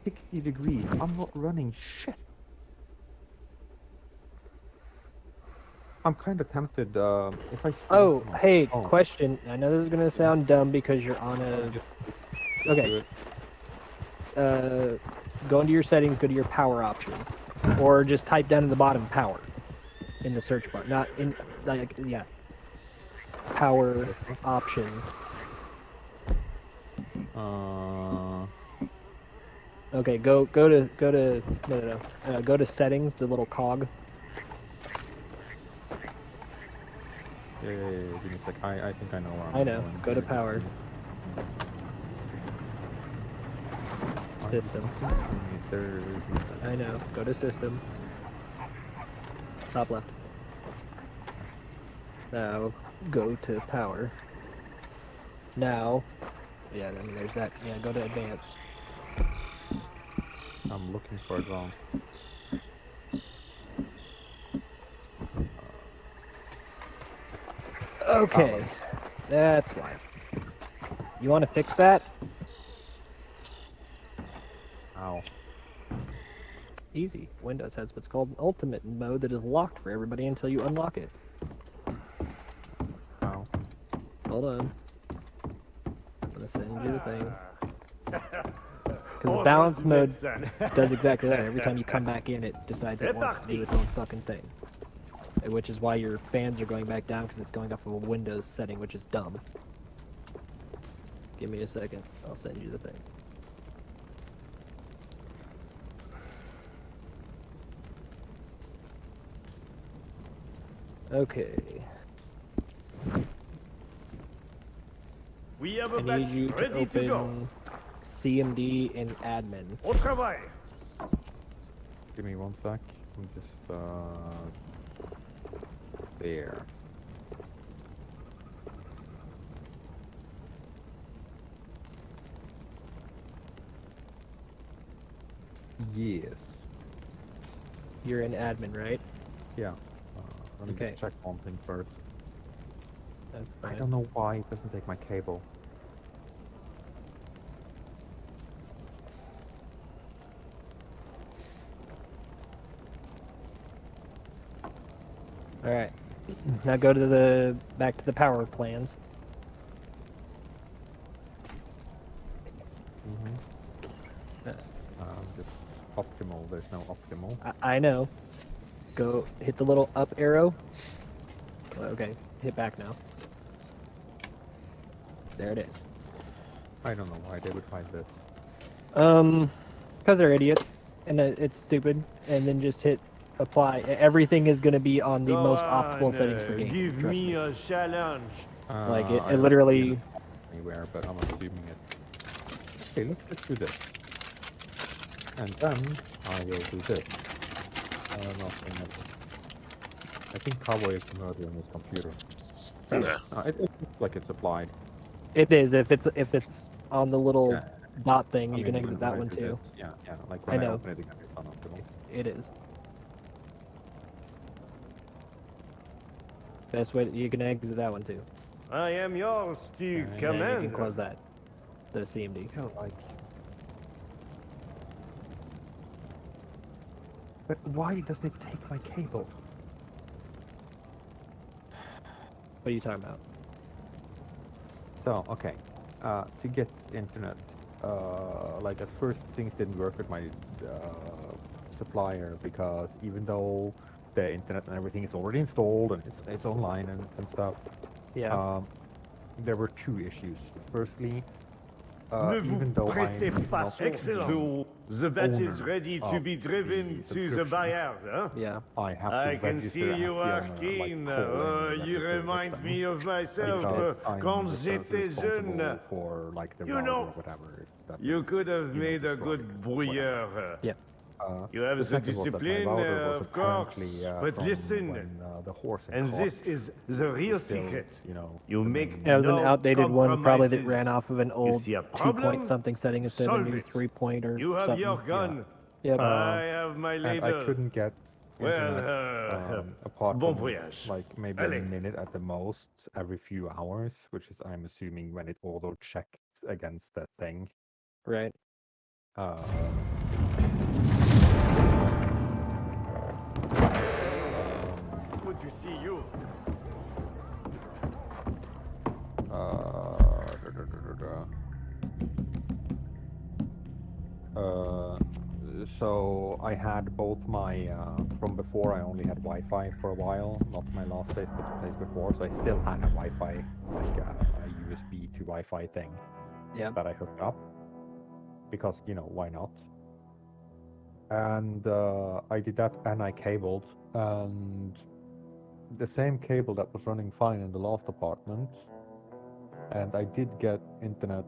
60 degrees. I'm not running shit. I'm kind of tempted. If I. Oh, hey, question. I know this is gonna sound dumb because you're on a. Okay. Go into your settings. Go to your power options, or just type down in the bottom power in the search bar. Not in like yeah. Power options. Okay, go to no. Go to settings, the little cog. Yeah. Give me a sec. I think I know where I'm I know. going. Go to power. System. I know. Go to system. Top left. Now go to power. Now, yeah. I mean, there's that. Yeah. Go to advanced. I'm looking for advanced. Okay, that's why. You want to fix that? Ow. Easy. Windows has what's called ultimate mode that is locked for everybody until you unlock it. Ow. Hold on. I'm gonna send you the thing. Because the balance mode does exactly that. Every time you come back in, it decides it wants to do its own fucking thing. Which is why your fans are going back down, because it's going off of a Windows setting, which is dumb. Give me a second. I'll send you the thing. Okay. We have I a need you batch to ready to go. open CMD and admin. Au travail. Give me one sec. I'm just there. Yes. You're in admin, right? Yeah. Let me Okay. just check one thing first. That's I fine. don't know why it doesn't take my cable. Alright. Now go to back to the power plans. Just optimal. There's no optimal. I know. Go hit the little up arrow. Okay, hit back now. There it is. I don't know why they would find this. Because they're idiots, and it's stupid. And then just hit apply. Everything is going to be on the most optimal settings for game. Give trust me a challenge. Like I it don't literally. see it anywhere, but I'm assuming it. Okay, let's do this. And then I will do this. Nothing else. I think Cowboy is familiar on his computer. Nah. It looks like it's applied. It is if it's on the little Yeah. dot thing. I You can mean, exit when that I one do too. this, yeah. Like when I know. open it again, it's unoptimal. It is. Best way you can exit that one too. I am yours to And then you command. can close that. The CMD. I feel like. But why does it take my cable? What are you talking about? So, okay. To get internet, like at first things didn't work with my supplier because even though the internet and everything is already installed and it's online and stuff, Yeah. there were two issues. Firstly, Ne vous even though pressez I'm pas. not Excellent. the The batch is owner ready to of be driven the to the subscription. buyer, huh? Yeah. I have to I can register see as you the are owner, like, keen. call in You register remind with me them. of myself Because I'm quand the person j'étais responsible jeune. for like the You router know, or whatever. That You is, could have you know, made a destroyed good or brouilleur. Yeah. You have the second was that my discipline, router was of course, apparently, but from listen, when, the horse and caught this is the real still, secret. you know, You the make main- Yeah, it was no an outdated one, probably that ran compromises. off of an old see a 2 problem? point something setting instead of a Solve new it. 3 point or You have something. your gun. Yep. I have my and label. I couldn't get Well, internet, apart bon from voyage. like maybe Allez. a minute at the most every few hours, which is I'm assuming when it auto checks against that thing. Right. Good to see you. So I had both my from before. I only had Wi-Fi for a while, not my last place, but the place before. So I still had a Wi-Fi, like a USB to Wi-Fi thing Yeah. that I hooked up because why not? And I did that, and I cabled, and the same cable that was running fine in the last apartment, and I did get internet.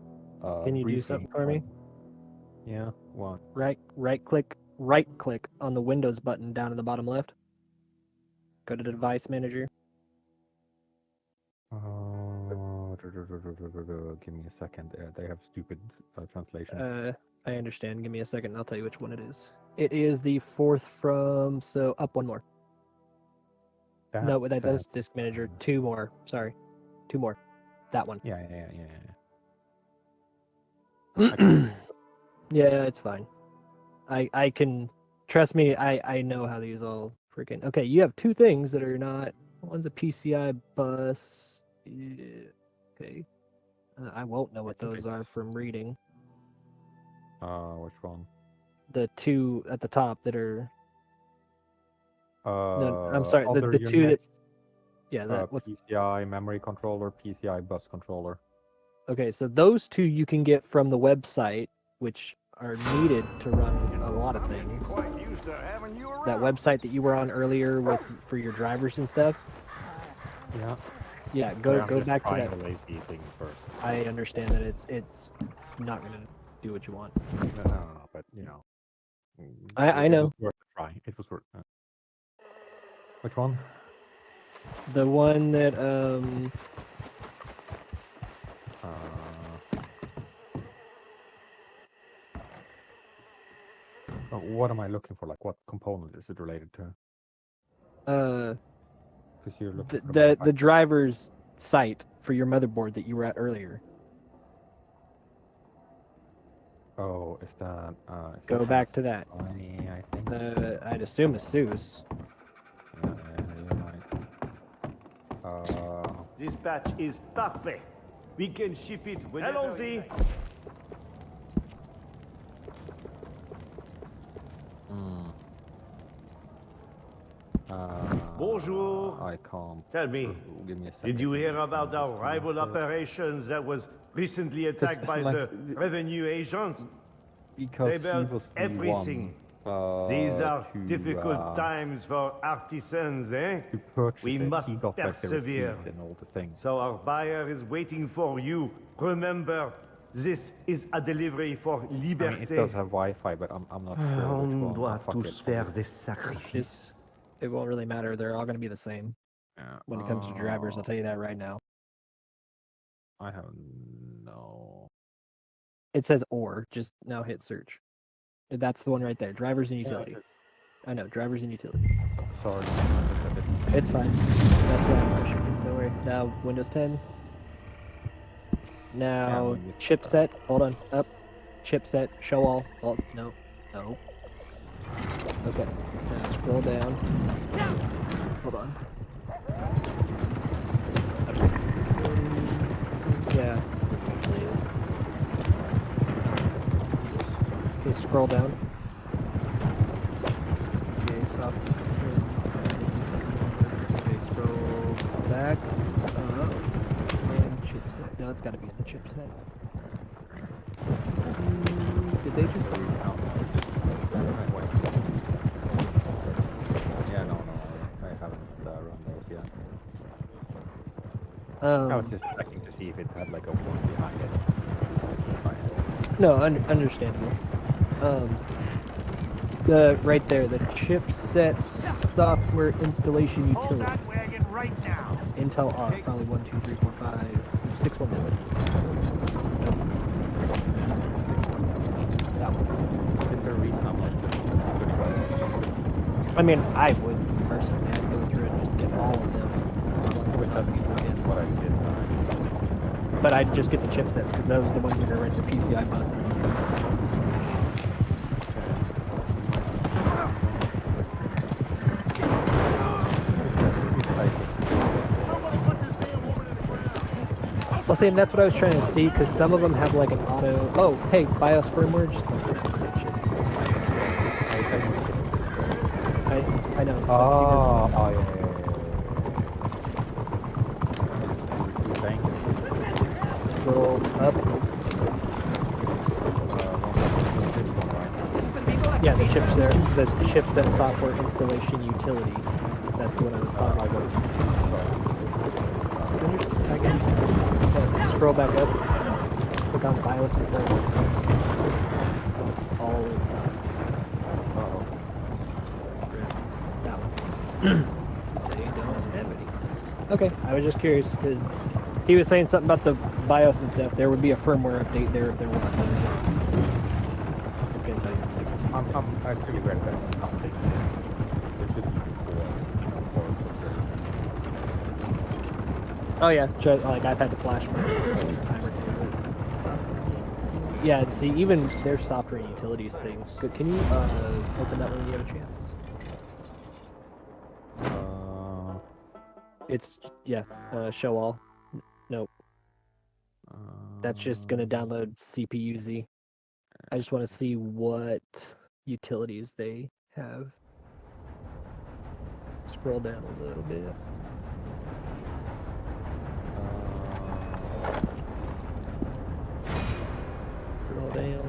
Can you do briefly something for me? when- Yeah, what? Right click on the Windows button down in the bottom left. Go to the device manager. Give me a second. They have stupid translations. I understand. Give me a second and I'll tell you which one it is. It is the fourth from, so up one more. No, that does disk manager. 2 more. Sorry. 2 more. That one. Yeah. Yeah, it's fine. I can, trust me, I know how these all freaking. Okay, you have 2 things that are not. One's a PCI bus. Yeah, okay. I won't know what those are from reading. Which one? The 2 at the top that are. No, I'm sorry. Other The 2 that. units, Yeah, that what's. PCI memory controller, PCI bus controller. Okay, so those 2 you can get from the website, which are needed to run a lot of things. Quite used to having you around. That website that you were on earlier with for your drivers and stuff. Yeah. Yeah, I'm go just back to trying that. to lazy thing first. I understand that it's not gonna do what you want. No, but I it know. was worth a try. It was worth. Which one? The one that What am I looking for? Like, what component is it related to? Because you're looking for the driver's site for your motherboard that you were at earlier. Oh, is that? Go back to that. I think. I'd assume ASUS. Yeah, you're right. Dispatch is parfait. We can ship it whenever. Allons-y. Bonjour. I can't. Tell me, Give me a second. did you hear about our rival operations that was recently attacked by like, the revenue agents? Because They he built was the everything. one, These are to, difficult times for artisans, eh? To purchase We it. must He got back the persevere. receipt and all the things. So our buyer is waiting for you. Remember, this is a delivery for I mean, liberté. it does have Wi-Fi, but I'm not sure which On one. doit Fuck tous it. faire des sacrifices. It won't really matter. They're all gonna be the same Yeah, when it comes to drivers. I'll tell you that right now. I have no. It says or. Just now hit search. That's the one right there. Drivers and utility. I know. Drivers and utility. Sorry. It's fine. That's why I'm pushing it. Don't worry. Now Windows 10. Now Yeah, chipset. Hold on. Up. Chipset. Show all. Oh, no. No. Okay. Now scroll down. Hold on. Yeah. Okay, scroll down. Okay, stop. Okay, scroll back. And chipset. No, it's gotta be in the chipset. Did they just... Yeah, no, I haven't run those yet. I was just checking to see if it had like a one behind it. No, understandable. Right there, the chipset software installation utility. wagon right now. Intel R, probably 1, 2, 3, 4, 5, 6, 1, 9. Nope. 6, 1, 9. That one. Is there a reason I'm like I mean, I would personally, I'd go through and just get all of them. which I think is what I did. But I'd just get the chipsets, because those are the ones that are right to PCI bus. Well, see, and that's what I was trying to see, because some of them have like an auto. Oh, hey, BIOS firmware. Just I know. Oh, yeah. Scroll up. Yeah, the chips there. The chipset software installation utility. That's what I was talking about. Again. Scroll back up. Click on BIOS and firmware. All the time. That one. They don't have any. Okay, I was just curious because he was saying something about the BIOS and stuff. There would be a firmware update there if there was. It's gonna tell you. I'm actually glad that something. Oh yeah, like I've had to flash my time or two. Yeah, and see, even their software and utilities things. Can you open that when you have a chance? It's yeah, show all. Nope. That's just gonna download CPU-Z. I just want to see what utilities they have. Scroll down a little bit. Scroll down.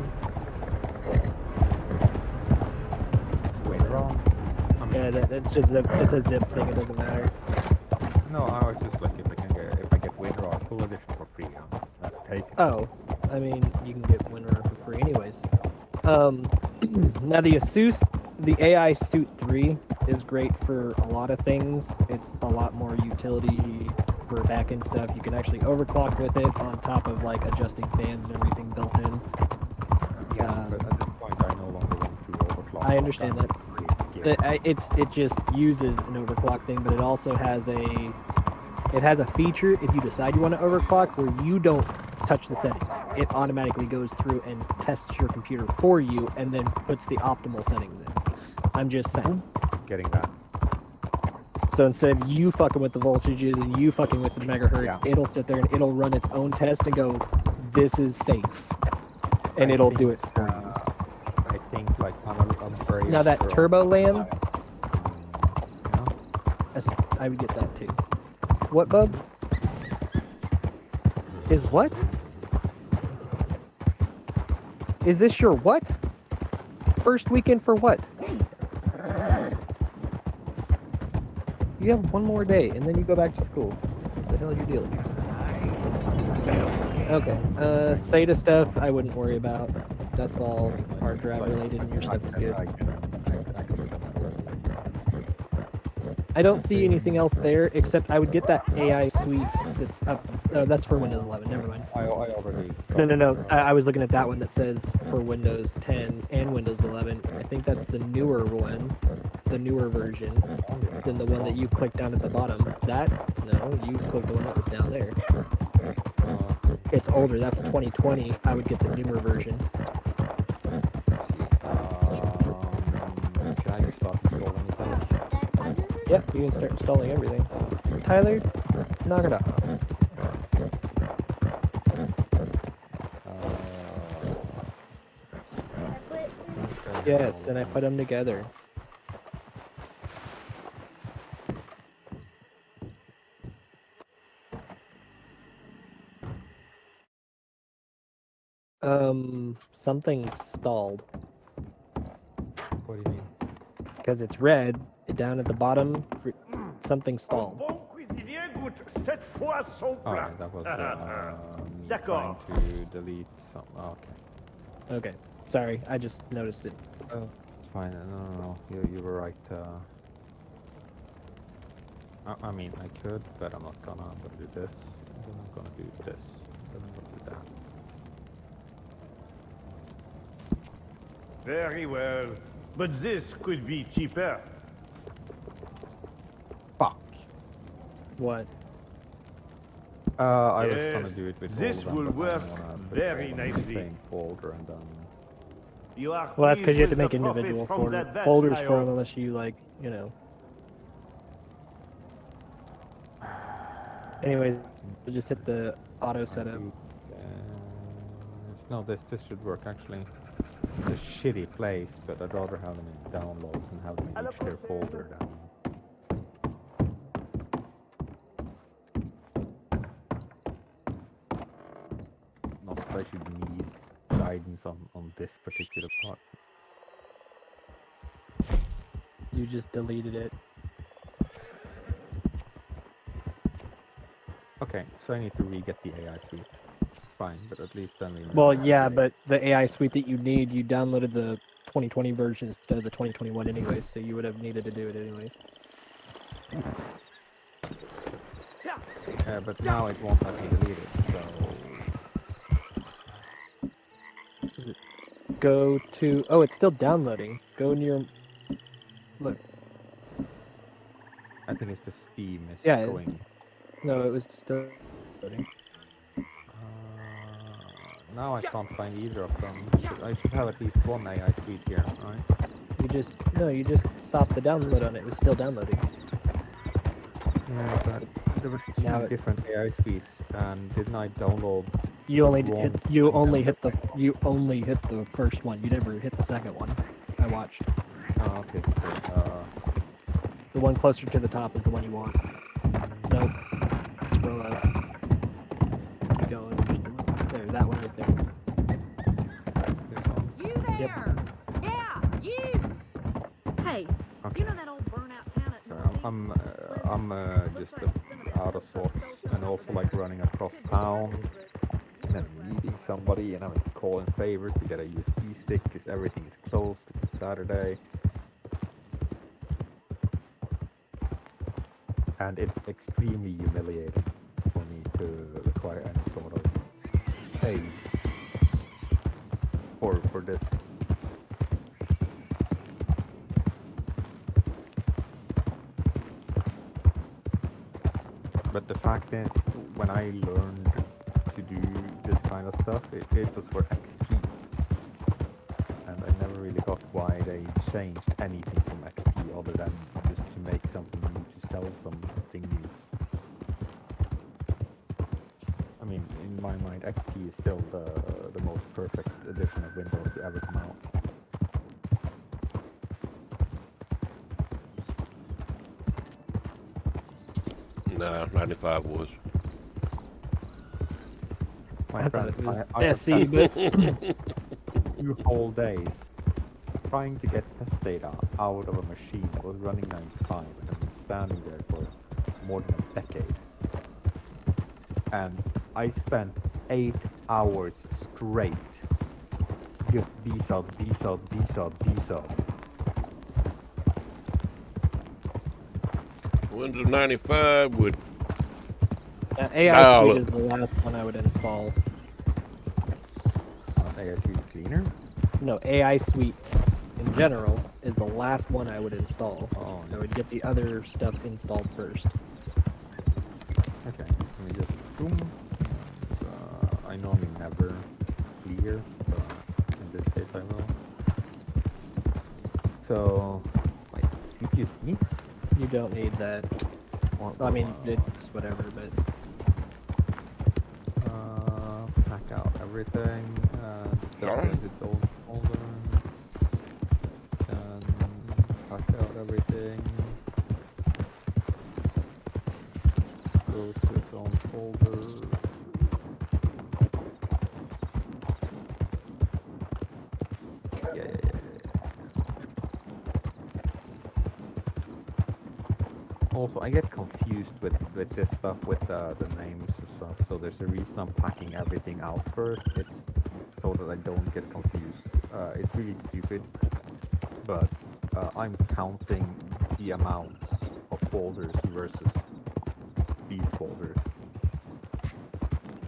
Wait, wrong. Yeah, it's just it's a zip thing. It doesn't matter. No, I was just like if I get WinRAR full edition for free, that's taken. Oh, I mean you can get WinRAR for free anyways. Now the ASUS, the AI Suit 3 is great for a lot of things. It's a lot more utility for back-end stuff. You can actually overclock with it on top of like adjusting fans and everything built in. Yeah, but at this point I no longer want to overclock. I understand that. It just uses an overclock thing, but it also has a feature if you decide you want to overclock where you don't touch the settings. It automatically goes through and tests your computer for you and then puts the optimal settings in. I'm just saying. Getting that. So instead of you fucking with the voltages and you fucking with the megahertz, it'll sit there and it'll run its own test and go, this is safe. And it'll do it for you. I think like I'm very Now that sure Turbo Lamb, yeah. I would get that too. What, bub? Is what? Is this your what? First weekend for what? You have one more day, and then you go back to school. What the hell are your dealings? Okay, SATA stuff, I wouldn't worry about. That's all hard drive related, and your stuff is good. I don't see anything else there, except I would get that AI suite that's up. Oh, that's for Windows 11, never mind. I already... No. I was looking at that one that says for Windows 10 and Windows 11. I think that's the newer one, the newer version, than the one that you clicked down at the bottom. No, you clicked the one that was down there. It's older, that's 2020. I would get the newer version. Can I just start installing the settings? Yeah, you can start installing everything. Tyler, knock it off. Yes, and I put them together. Something stalled. What do you mean? Because it's red, down at the bottom, something stalled. Oh, yeah, that was me trying to delete some. Oh, okay. Okay, sorry, I just noticed it. Oh, fine. No. You were right. I mean, I could, but I'm not gonna. I'm gonna do this. Then I'm gonna do this. Then I'm gonna do that. Very well. But this could be cheaper. Fuck. What? I was Yes, gonna do it with this all of them, will but I work wanna put very it all in the nicely. same folder and then. You are Well, that's because you have to pleased make with the individual profits from that batch, folders I for them, hope. unless you like, you know. Anyways, we'll just hit the auto setup. No, this should work actually. It's a shitty place, but I'd rather have them in downloads and have them in each their folder than. Not that I should need guidance on this particular part. You just deleted it. Okay, so I need to re-get the AI suite. Fine, but at least then we know Well, how yeah, to- but the AI suite that you need, you downloaded the 2020 version instead of the 2021 anyways, so you would have needed to do it anyways. Yeah, but now it won't let me delete it, so. Go to... Oh, it's still downloading. Go in your... Look. I think it's the Steam is Yeah, going. No, it was still downloading. Now I can't find either of them. I should have at least one AI suite here, right? You just... No, you just stopped the download on it. It was still downloading. Yeah, but there were two Now it- different AI suites, and didn't I download? You only wrong hit, you only hit the first one. You never hit the second one. I watched. Oh, okay. So, The one closer to the top is the one you want. Nope. Scroll up. Keep going. There, that one right there. You there? Yeah, you! Hey, you know that old burnout town at sorry, I'm just out of sorts, and also like running across town, and then meeting somebody, and I'm calling favors to get a USB stick because everything is closed. It's Saturday. And it's extremely humiliating for me to require any sort of pay for this. But the fact is, when I learned to do this kind of stuff, it was for XP. And I never really got why they changed anything from XP other than just to make something new, to sell something new. I mean, in my mind, XP is still the most perfect edition of Windows to ever come out. Nah, 95 was. My I thought friend, it was I have SE, but... 2 whole days trying to get test data out of a machine that was running 95 and has been standing there for more than a decade. And I spent 8 hours straight just B-sub, B-sub, B-sub, B-sub. Windows 95 would. AI Oh, Suite look. is the last one I would install. I guess you cleaner? No, AI Suite in general is the last one I would install. Oh, I would get the other stuff installed first. okay. Let me just zoom. I normally never clear, but in this case I will. So, wait, CPC? You don't need that. I mean, it's whatever, but... Pack out everything, Alright. its own folder, and pack out everything, go to its own folder. Yeah. Also, I get confused with this stuff, with the names and stuff, so there's a reason I'm packing everything out first. It's so that I don't get confused. It's really stupid. but I'm counting the amounts of folders versus these folders.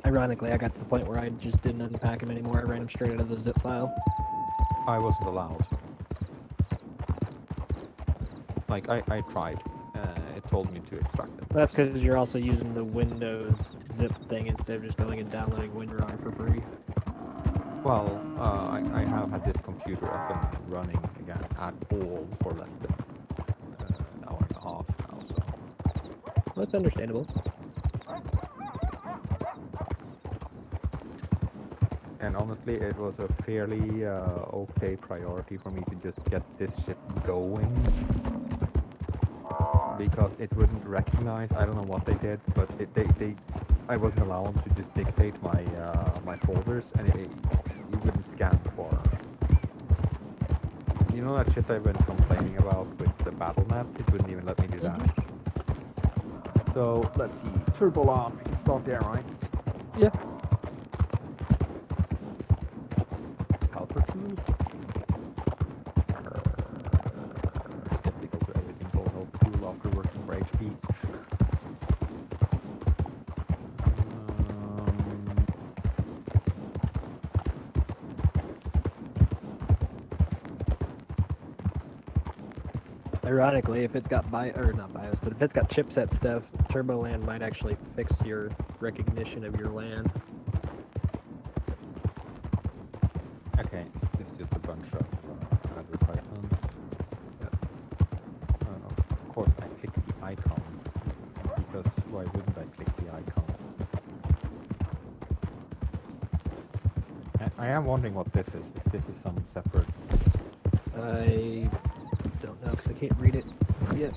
Ironically, I got to the point where I just didn't unpack them anymore. I ran them straight out of the zip file. I wasn't allowed. Like, I tried. It told me to extract them. That's because you're also using the Windows zip thing instead of just going and downloading WinRAR for free. Well, I have had this computer up and running again at all for less than an hour and a half now, so... Well, that's understandable. And honestly, it was a fairly okay priority for me to just get this shit going. Because it wouldn't recognize, I don't know what they did, but I wasn't allowed to just dictate my my folders, and you wouldn't scan for. You know that shit I've been complaining about with the battle map? It wouldn't even let me do that. So let's see, turbo alarm. We can start there, right? Yeah. Helper tool. Skeptical to everything called helper tool after working for HP. Ironically, if it's got not BIOS, but if it's got chipset stuff, TurboLand might actually fix your recognition of your LAN. Okay, it's just a bunch of advertisements. Of course, I click the icon, because why wouldn't I click the icon? I am wondering what this is, if this is some separate... I don't know, because I can't read it yet.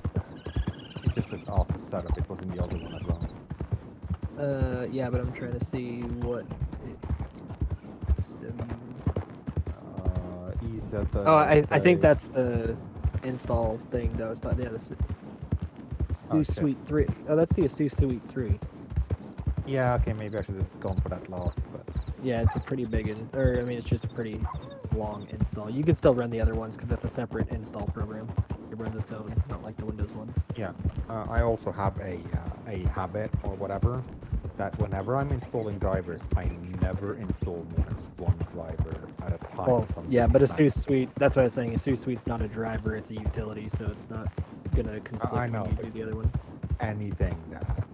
It just says Alpha Setup, it was in the other one as well. Yeah, but I'm trying to see what I think that's the install thing though. It's not, yeah, the SUSE Suite 3. Oh, that's the ASUS Suite 3. Yeah, okay, maybe I should have gone for that last, but... Yeah, it's a pretty big, it's just a pretty long install. You can still run the other ones because that's a separate install program. It runs its own, not like the Windows ones. Yeah, I also have a habit or whatever that whenever I'm installing drivers, I never install more than one driver at a time. Well, yeah, but ASUS Suite, that's what I was saying. ASUS Suite's not a driver, it's a utility, so it's not gonna conflict I know, when you do the other one. Anything that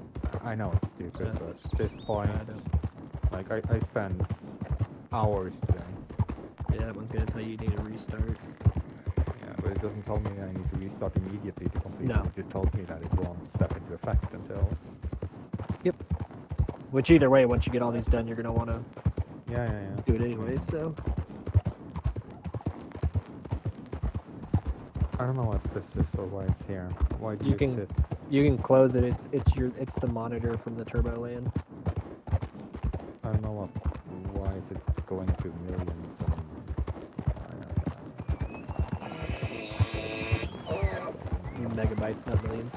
I know it's stupid, but at this point, like I spend hours today. Yeah, that one's gonna tell you need to restart. Yeah, but it doesn't tell me I need to restart immediately to complete No. it. It just tells me that it won't step into effect until... Yep. Which either way, once you get all these done, you're gonna want to Yeah. do it anyway. So I don't know what this is or why it's here. Why do you can exist? you can close it. It's the monitor from the TurboLand. I don't know why is it going to millions. Megabytes, not millions.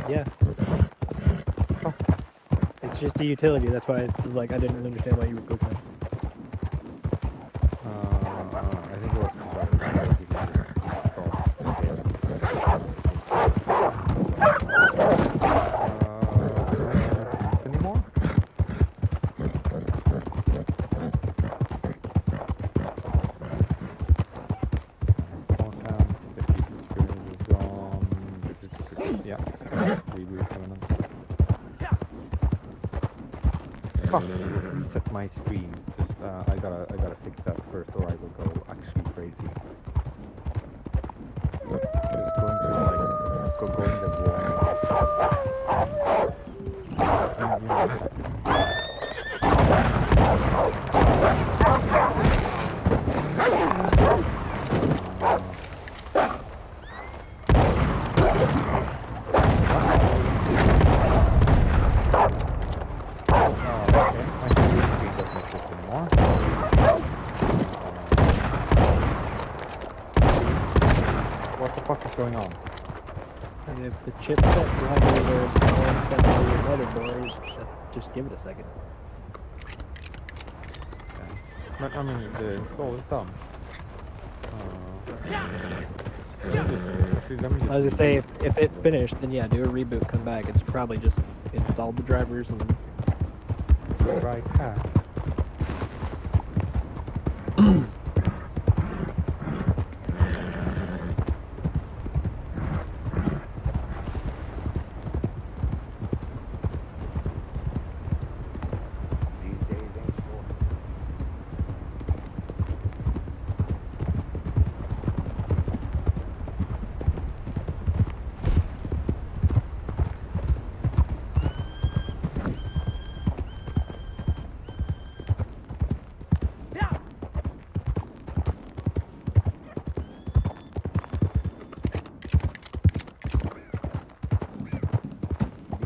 Yeah. It's just a utility. That's why it was like I didn't understand why you would click that. I think it was anymore? Yeah. Reset my screen. Just, I gotta fix that first, or I will go actually crazy. Just going to like going the What the fuck is going on? And if the chipset driver where it's installing stuff on your motherboard, just give it a second. But I mean, the install is done. I was gonna say, if it finished, then yeah, do a reboot, come back. It's probably just installed the drivers and... Right hat. These days ain't short.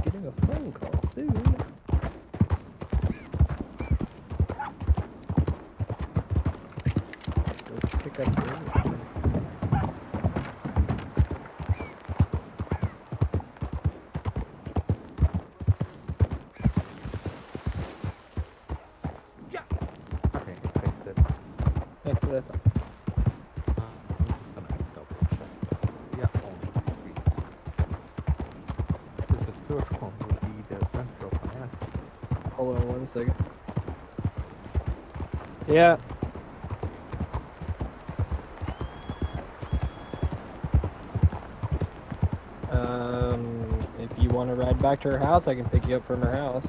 Getting a phone call soon. Go pick up the... Okay, fixed it. Thanks for that. I'm just gonna double check. Yeah, only 3. Because the third one would be the central financial. Hold on 1 second. Yeah. If you want to ride back to her house, I can pick you up from her house.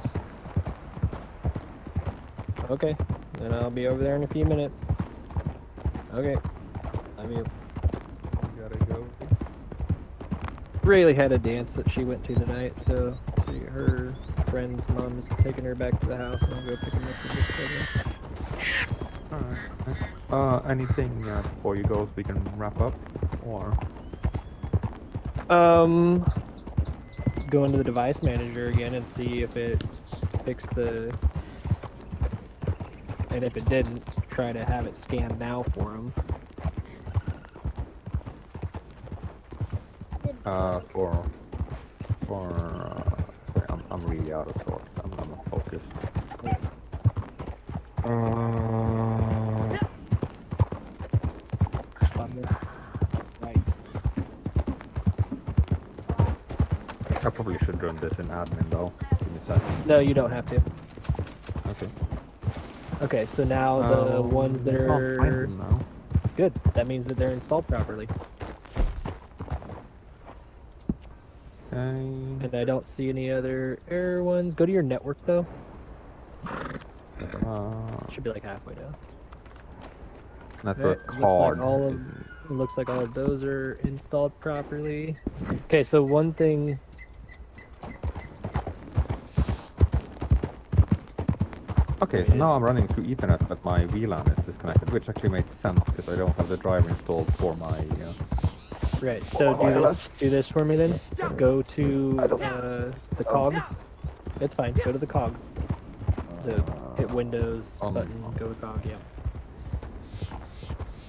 Okay, then I'll be over there in a few minutes. Okay, I'm here. You gotta go. Rayleigh had a dance that she went to tonight, so her friend's mom's taking her back to the house, and I'll go pick him up from this building. Alright. Anything before you go so we can wrap up? Or? Go into the device manager again and see if it fixed the... And if it didn't, try to have it scanned now for him. I'm really out of sorts. I'm not focused. Right. I probably should run this in admin though. Give me a second. No, you don't have to. Okay. Okay, so now the ones that I can't find are... them now. Good, that means that they're installed properly. And I don't see any other error ones. Go to your network though. Should be like halfway down. Network Right, card. Looks like all of those are installed properly. Okay, so one thing... Okay, so now I'm running through Ethernet, but my VLAN is disconnected, which actually makes sense because I don't have the driver installed for my. Right. So do this for me then. Go to the cog. It's fine. Go to the cog. Hit Windows button. Go to cog. Yeah.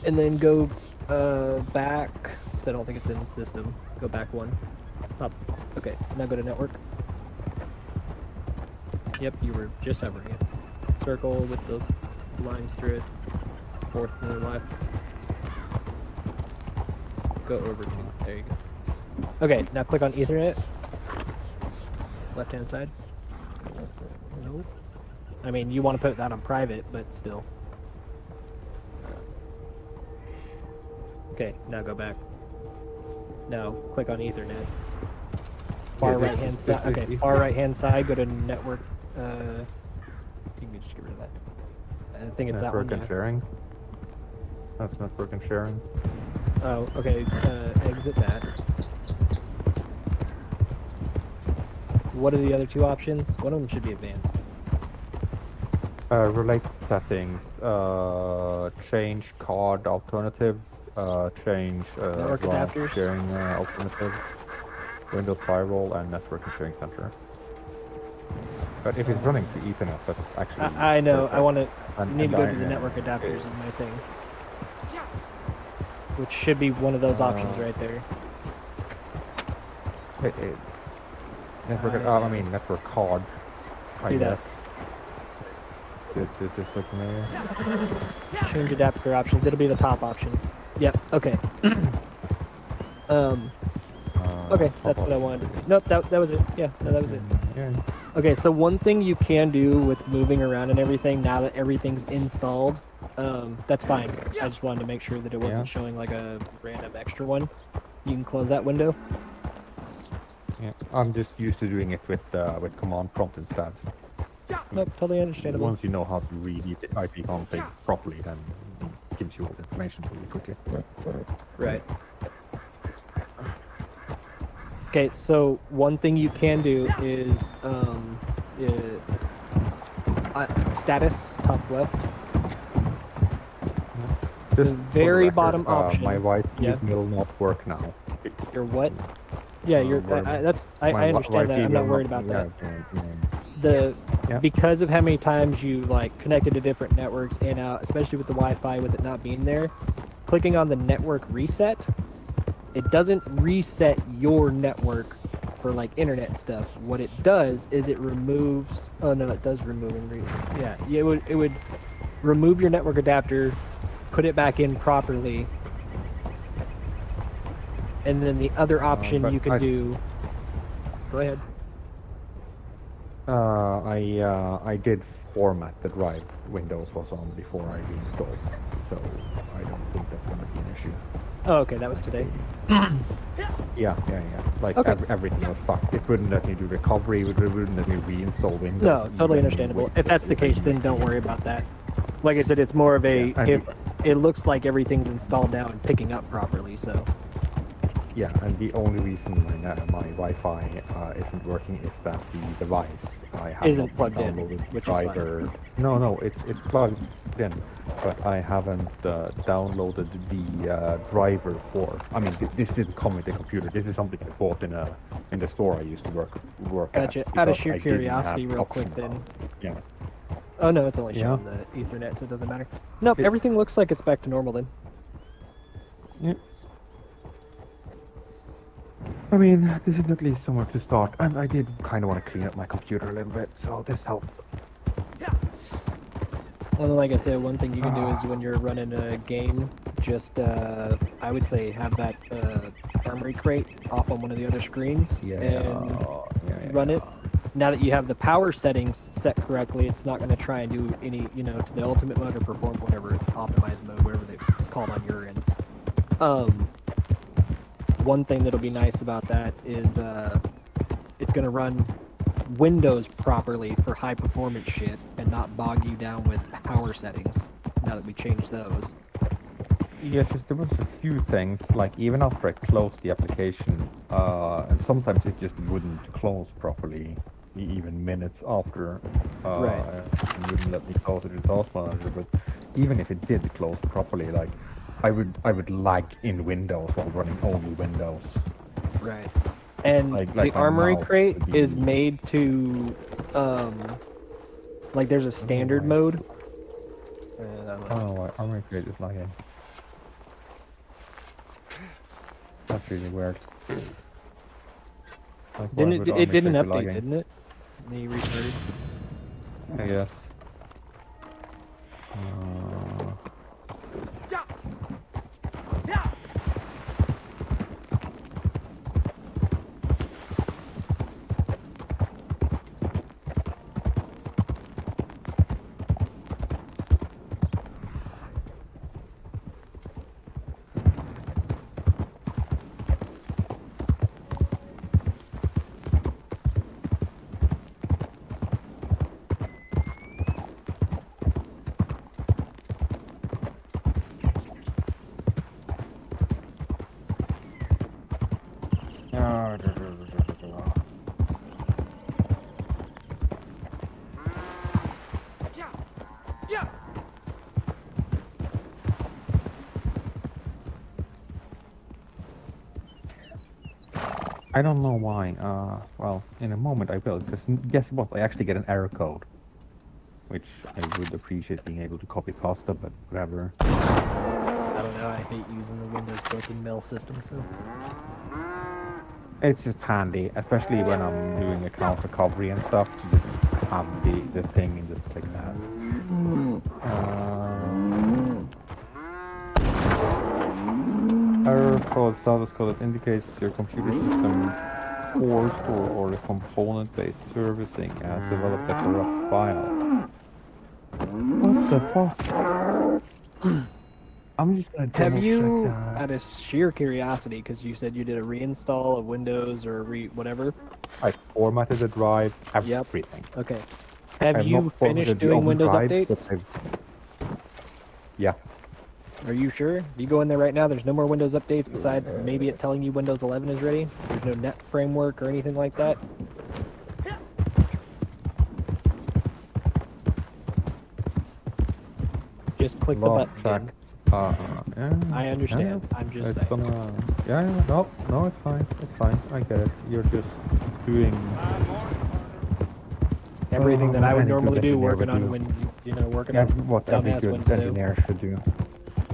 And then go back. Cause I don't think it's in the system. Go back one. Up. Okay. Now go to network. Yep. You were just hovering it. Circle with the lines through it. Fourth to the left. Go over to. There you go. Okay, now click on Ethernet. Left hand side. Nope. I mean, you want to put that on private, but still. Okay, now go back. Now click on Ethernet. Far right hand side. Okay, far right hand side. Go to network. You can just get rid of that. I think it's network that one. And sharing. That's network and sharing. Oh, okay. Exit that. What are the other two options? One of them should be advanced. Relate settings. Change card alternative. Change network adapters. Sharing alternative. Windows firewall and network and sharing center. But if it's running to Ethernet, that's actually. I know. perfect. I want to. And- Need to and go to the I- network adapters is my thing. Which should be one of those options right there. Network. I mean, network card. I Do that. guess. Does this look familiar? Change adapter options. It'll be the top option. Yep. Okay. Okay, that's what I wanted to see. Nope, that was it. Yeah, no, that was it. Yeah. Okay, so one thing you can do with moving around and everything, now that everything's installed, that's fine. I just wanted to make sure that it wasn't showing like a random extra one. You can close that window. Yeah. I'm just used to doing it with command prompt instead. Nope, totally understandable. Once you know how to read the IP config properly, then it gives you all the information really quickly. Right. Okay, so one thing you can do is status top left. Just The very for the record, bottom option. My Wi-Fi Yeah. will not work now. Your what? Yeah, I understand that. I'm not worried about that. Because of how many times you like connected to different networks in and out, especially with the Wi-Fi, with it not being there, clicking on the network reset, it doesn't reset your network for like internet stuff. What it does is it removes. Oh no, it does remove and it would remove your network adapter, put it back in properly, and then the other option you can do. Go ahead. I did format the drive Windows was on before I reinstalled, so I don't think that's going to be an issue. Oh, okay, that was today. Yeah. Like everything was fucked. It wouldn't let me do recovery. It wouldn't let me reinstall Windows. No, totally understandable. If that's the case, then don't worry about that. Like I said, it's more of a. It looks like everything's installed now and picking up properly, so. Yeah, and the only reason my Wi-Fi isn't working is that the device I have Isn't not plugged in, downloaded which is driver. No, it's plugged in, but I haven't downloaded the driver for. I mean, this didn't come with the computer. This is something I bought in the store I used to work Gotcha. at. Out of because sheer I didn't curiosity, have real quick, option. then. Yeah. Oh no, it's only showing the Ethernet, so it doesn't matter. Nope, everything looks like it's back to normal then. Yeah. I mean, this is at least somewhere to start, and I did kind of want to clean up my computer a little bit, so this helps. And like I said, one thing you can do is when you're running a game, just I would say have that armory crate off on one of the other screens and run it. Now that you have the power settings set correctly, it's not going to try and do any, to the ultimate mode or perform whatever optimized mode, whatever it's called on your end. One thing that'll be nice about that is it's going to run Windows properly for high performance shit and not bog you down with power settings now that we changed those. Yeah, because there was a few things, like even after I closed the application, and sometimes it just wouldn't close properly, even minutes after. It wouldn't let me close it in Task Manager, but even if it did close properly, like I would lag in Windows while running only Windows. Right. And like the Armory crate is made to, like there's a standard mode. Armory crate is lagging. That's really weird. Like, It didn't update, didn't it? And you restarted? I guess. I don't know why. Well, in a moment I will, because guess what? I actually get an error code, which I would appreciate being able to copy pasta, but whatever. I don't know. I hate using the Windows built-in mail system. So. It's just handy, especially when I'm doing account recovery and stuff, to just have the thing and just click that. Error code, status code that indicates your computer system forced or the component-based servicing has developed a corrupt file. What the fuck? I'm just gonna Have you, double check that. out of sheer curiosity, because you said you did a reinstall of Windows or whatever? I formatted the drive, Yep. everything. Okay. Have I've you not finished formatted the doing old Windows drives, updates? but yeah. Are you sure? If you go in there right now, there's no more Windows updates besides maybe it telling you Windows 11 is ready? There's no net framework or anything like that? Just click the Log button. track. Dan. Yeah, I understand. yeah, I'm just it's saying. no, it's fine. It's fine. I get it. You're just doing Everything that I would any good normally do, engineer working would on do. working Yeah, on what every dumbass good Windows. engineer should do.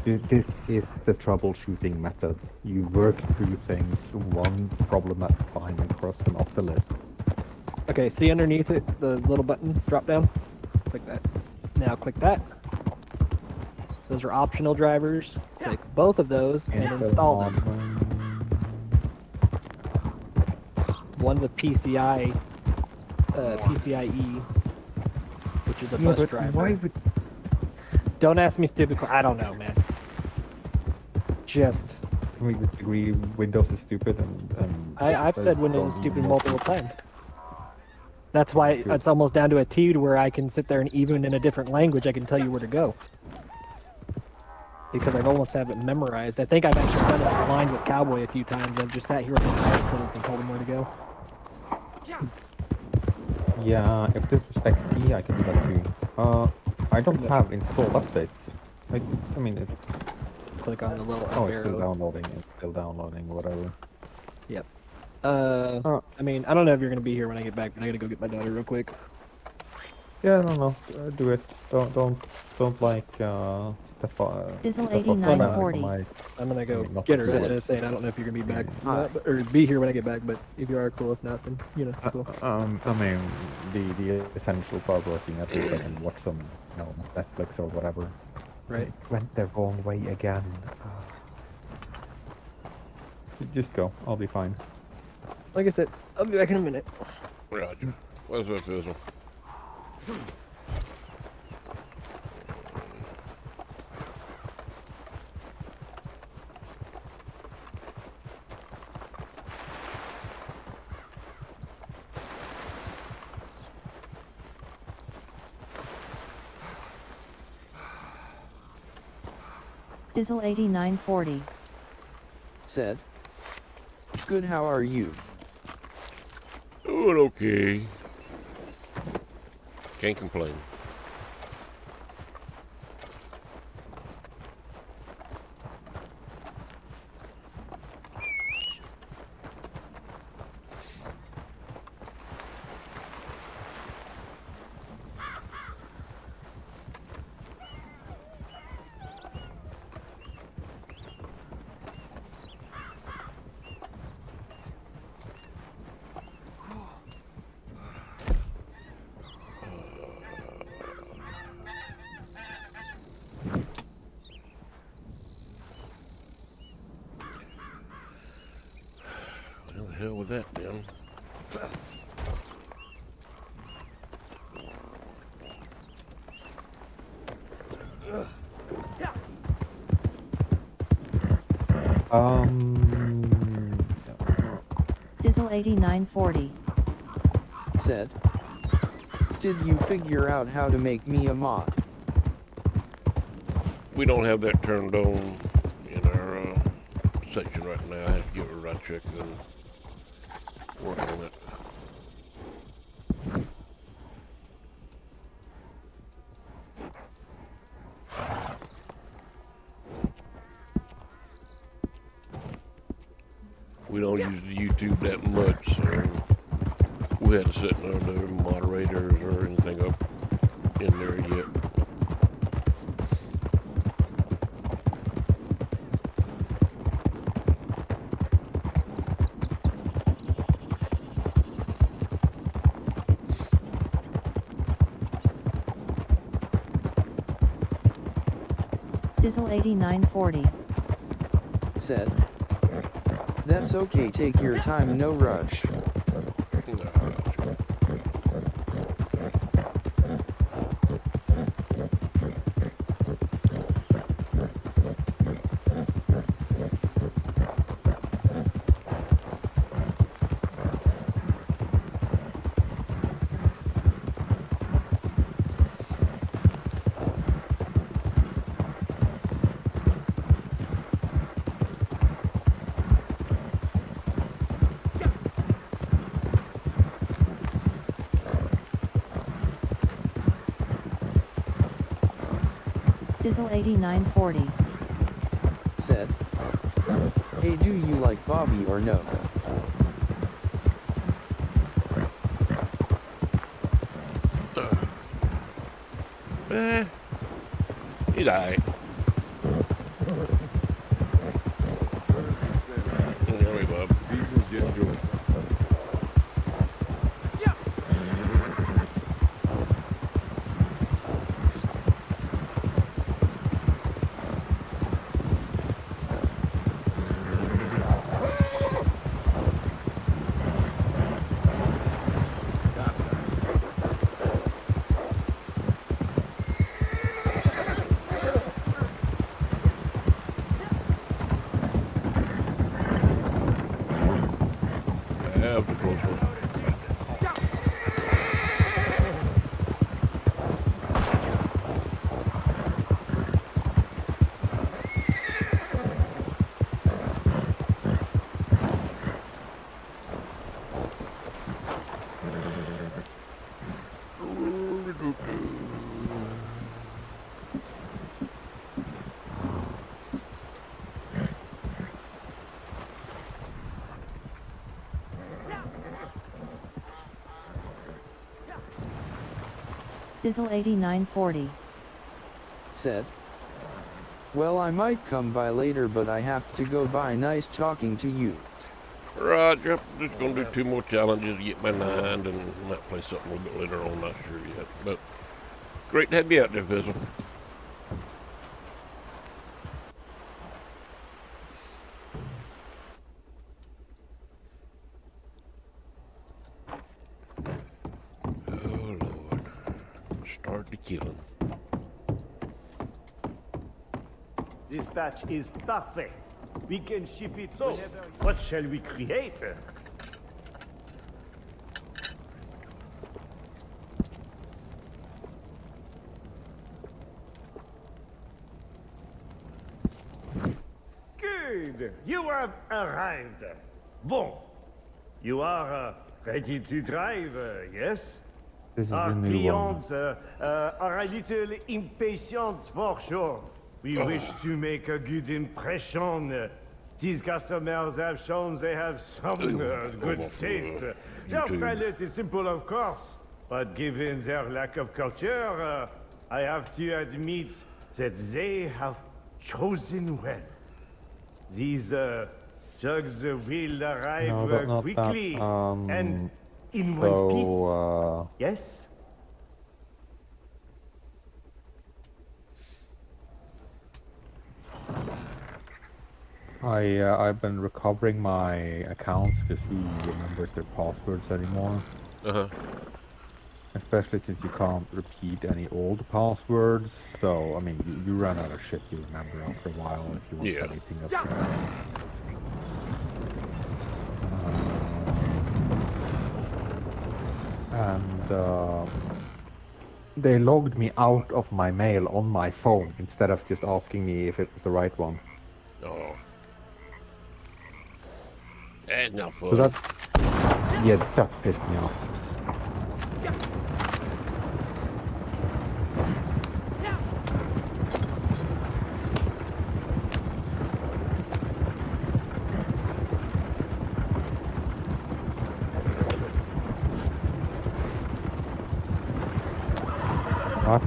This is the troubleshooting method. You work through things one problem at a time and cross them off the list. Okay, see underneath it, the little button, drop down? Click that. Now click that. Those are optional drivers. Click both of those and install them. One's a PCIe, which is a bus driver. Why would... Don't ask me stupid I don't know, man. Just... Can we disagree Windows is stupid and I've said Windows is don't stupid know. multiple times. That's why it's almost down to a T to where I can sit there and even in a different language I can tell you where to go. Because I've almost have it memorized. I think I've actually done it blind with Cowboy a few times. I've just sat here with my eyes closed and told him where to go. Yeah, if this was XP, I can do that too. I don't have installed updates. I mean, it's... Click on the little Oh, up it's still arrow. downloading. It's still downloading, whatever. Yep. I mean, I don't know if you're gonna be here when I get back, but I gotta go get my daughter real quick. Yeah, no, do it. Don't like Diesel 8940. I'm gonna go not get her. the That's good. what I was saying. I don't know if you're gonna be back or be here when I get back, but if you are, cool. If not, then you know, cool. I mean, the essential part working at least I can watch some, Netflix or whatever. Right. It went the wrong way again. Just go. I'll be fine. Like I said, I'll be back in a minute. Roger. What's up, Fizzle? Diesel 8940. Said. Good, how are you? Doing okay. Can't complain. How the hell was that, then? Diesel 8940. Said. Did you figure out how to make me a mod? We don't have that turned on in our section right now. I have to give it a right check and work on it. We don't use YouTube that much, so we hadn't set no other moderators or anything up in there yet. Dizzle 8940. Said. That's okay, take your time, no rush. Dizzle 8940. Said. Hey, do you like Bobby or no? He's alright. Sorry, Bob. Season's just yours. That was a close one. Dizzle 8940. Said. Well, I might come by later, but I have to go by. Nice talking to you. Roger. Just gonna do 2 more challenges to get my 9 and might play something a little bit later on, not sure yet. But great to have you out there, Fizzle. Oh Lord. Start the killing. This batch is parfait. We can ship it so. What shall we create? Good. You have arrived. Bon. You are ready to drive, yes? This is Our a new one. clients are a little impatient for sure. We wish to make a good impression. These customers have shown they have some good taste. Their palate is simple, of course, but given their lack of culture, I have to admit that they have chosen well. These jugs will arrive No, but not quickly that, and in one so, piece. Yes? I've been recovering my accounts because who remembers their passwords anymore? Especially since you can't repeat any old passwords. So, I mean, you run out of shit you remember after a while if you want anything up and they logged me out of my mail on my phone instead of just asking me if it was the right one. Oh. That's not fun. So that, yeah, that pissed me off. What?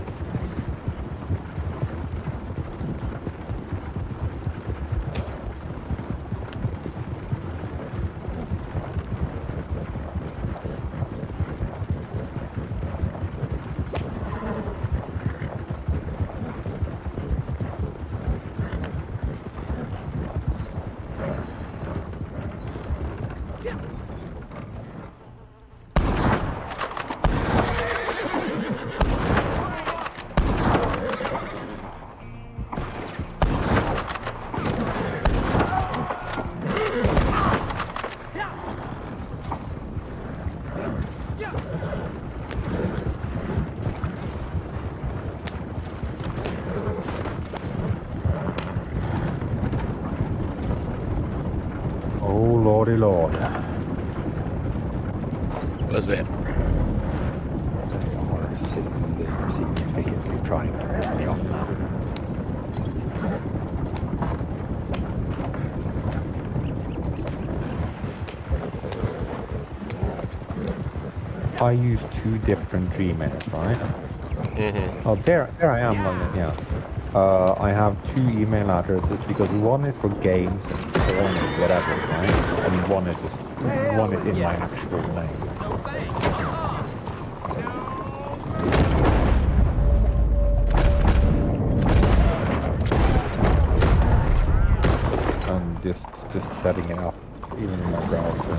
Oh lordy lord. What's that? They are significantly trying to piss me off now. I use 2 different Gmails, right? Mm-hmm. Oh, there I am, yeah. I have 2 email addresses because one is for games and porn and whatever, right? And one is in my actual name. I'm just setting it up, even in my browser.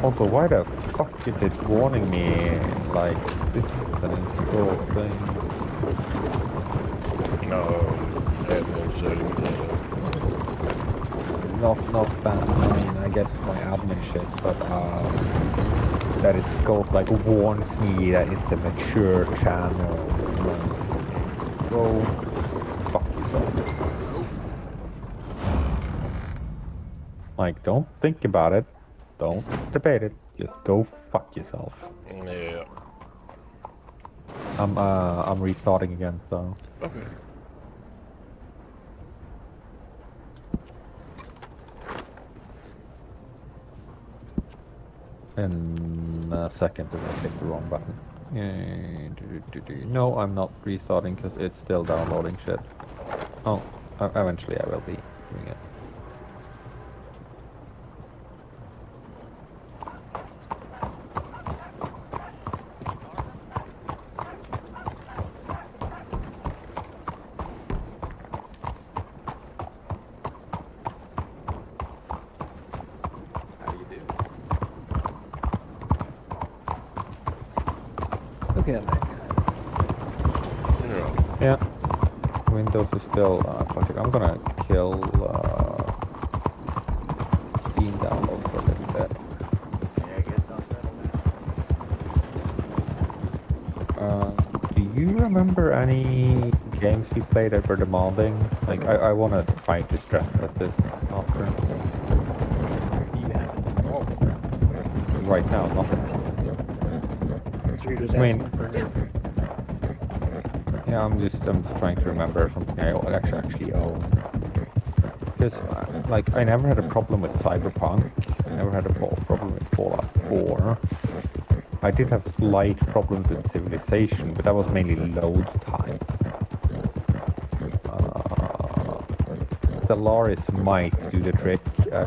Also, why the fuck is it warning me like this is an install thing? No, admin settings. Not bad. I mean, I get my admin shit, but that it goes like warns me that it's a mature channel. Go fuck yourself. Like, don't think about it. Don't debate it. Just go fuck yourself. Yeah. I'm restarting again, so. Okay. In a second, if I click the wrong button. No, I'm not restarting because it's still downloading shit. Oh, eventually I will be doing it. Okay, I'm back. Yeah. Windows is still fuck it. I'm gonna kill Steam download for a little bit. Yeah, I guess I'll settle that. Do you remember any games you played that were demanding? Like, I wanna try to stress that this after. You have installed. Right now, nothing. So you're just I mean, asking for yeah, I'm just trying to remember something I actually own. Because, like, I never had a problem with Cyberpunk. I never had a problem with Fallout 4. I did have slight problems with Civilization, but that was mainly load time. Stellaris might do the trick.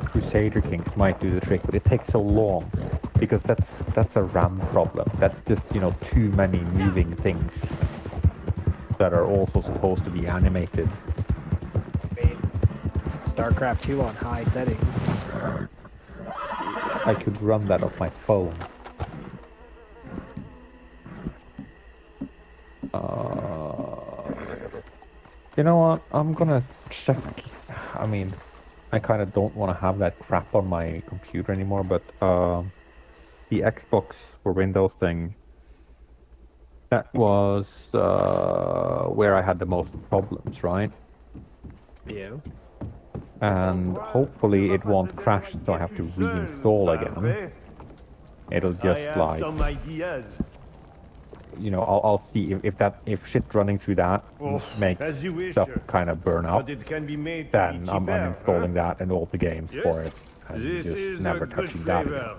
Crusader Kings might do the trick, but it takes so long. Because that's a RAM problem. That's just, you know, too many moving things that are also supposed to be animated. StarCraft 2 on high settings. I could run that off my phone. You know what? I'm gonna check. I mean, I kind of don't want to have that crap on my computer anymore, but the Xbox for Windows thing, that was where I had the most problems, right? Yeah. And hopefully it won't crash, so I have to reinstall again. It'll just like, some ideas. you know, I'll see if shit running through that makes as you wish, stuff sir. kind of burn up. But it can be made to Then be I'm cheaper, uninstalling huh? that and all the games Yes, for it, and this just is never a good touching that again. flavor.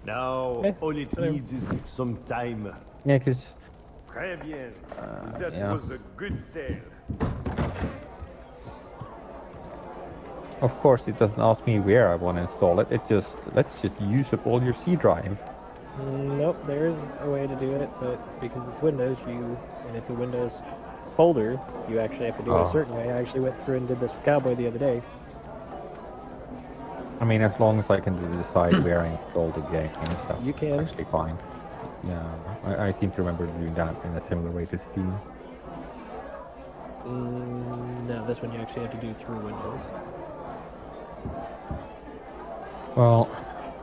Now, all it needs is some time. Yeah, because Très bien. That yeah. was a good sale. Of course, it doesn't ask me where I want to install it. It just let's just use up all your C drive. Nope, there's a way to do it, but because it's Windows, and it's a Windows folder, you actually have to do it a certain way. I actually went through and did this with Cowboy the other day. I mean, as long as I can decide where I install the game, that's You can. actually fine. Yeah, I seem to remember doing that in a similar way to Steam. No, this one you actually have to do through Windows. Well,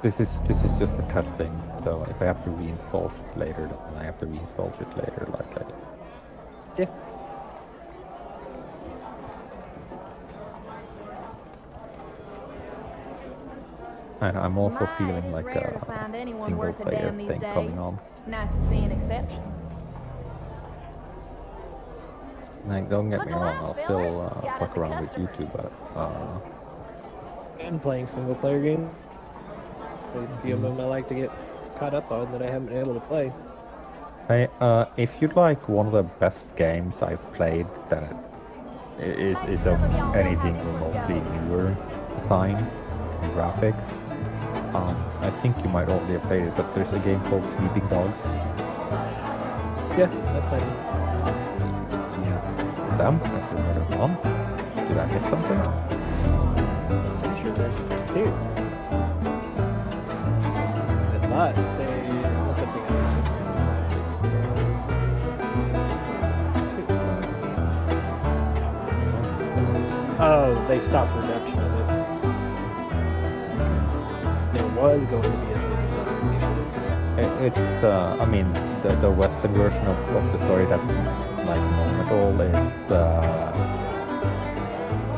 this is just a test thing. So if I have to reinstall it later, then I have to reinstall it later, like I did. Yeah. And I'm also My, feeling it's like rare to a find anyone single worth a player damn these thing days. coming on. Nice to see an exception. Like, don't get Look me wrong, alive, I'll fellas. still Got fuck us a around with customer. YouTube, but And playing single player games. There's a few of them I like to get caught up on that I haven't been able to play. hey, if you'd like one of the best games I've played that is of anything remotely newer design and graphics, I think you might already have played it, but there's a game called Sleeping Dogs. Yeah, I played it. Yeah. Them? That's another one. Did I miss something? Pretty sure there's two. I thought what's that thing? Oh, they stopped production of it. There was going to be a Sleeping Dogs game. It's, I mean, the Western version of the story that, like, known at all is,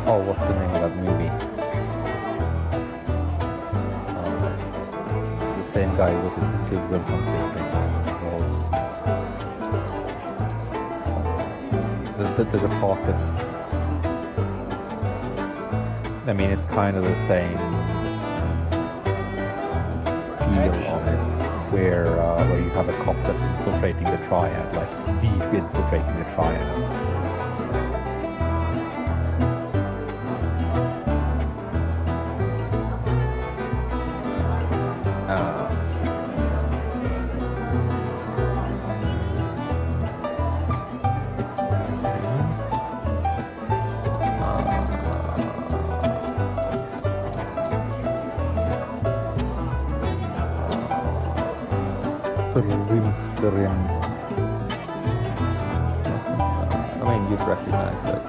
oh, what's the name of that movie? The same guy was in Children from Sleeping. The Departed. I mean, it's kind of the same feel on it. Where you have a cop that's infiltrating the Triad, like deep infiltrating the Triad. I mean, you'd recognize it.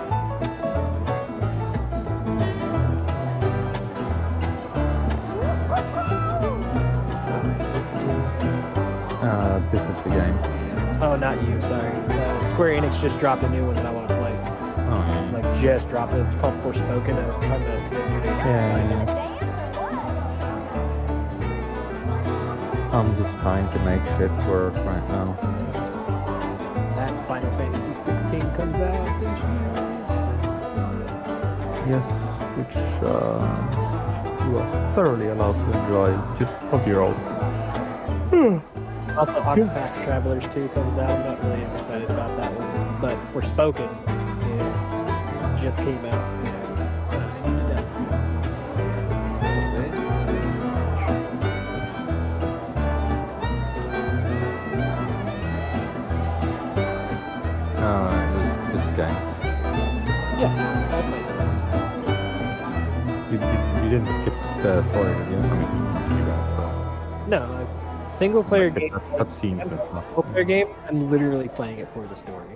This is the game. Oh, not you, sorry. Square Enix just dropped a new one that I want to play. Oh, yeah. Like, just dropped it. It's called Forspoken. I was talking about it yesterday. Yeah. I'm just trying to make shit work right now. That Final Fantasy 16 comes out this year. Yes, which you are thoroughly allowed to enjoy. Just hug your own. Also, Octopath Travelers 2 comes out. I'm not really as excited about that one. But Forspoken is just came out. This game. Yeah. You didn't skip the story, did you? I mean, you got No, single player game. cutscenes and stuff. Single player game. I'm literally playing it for the story.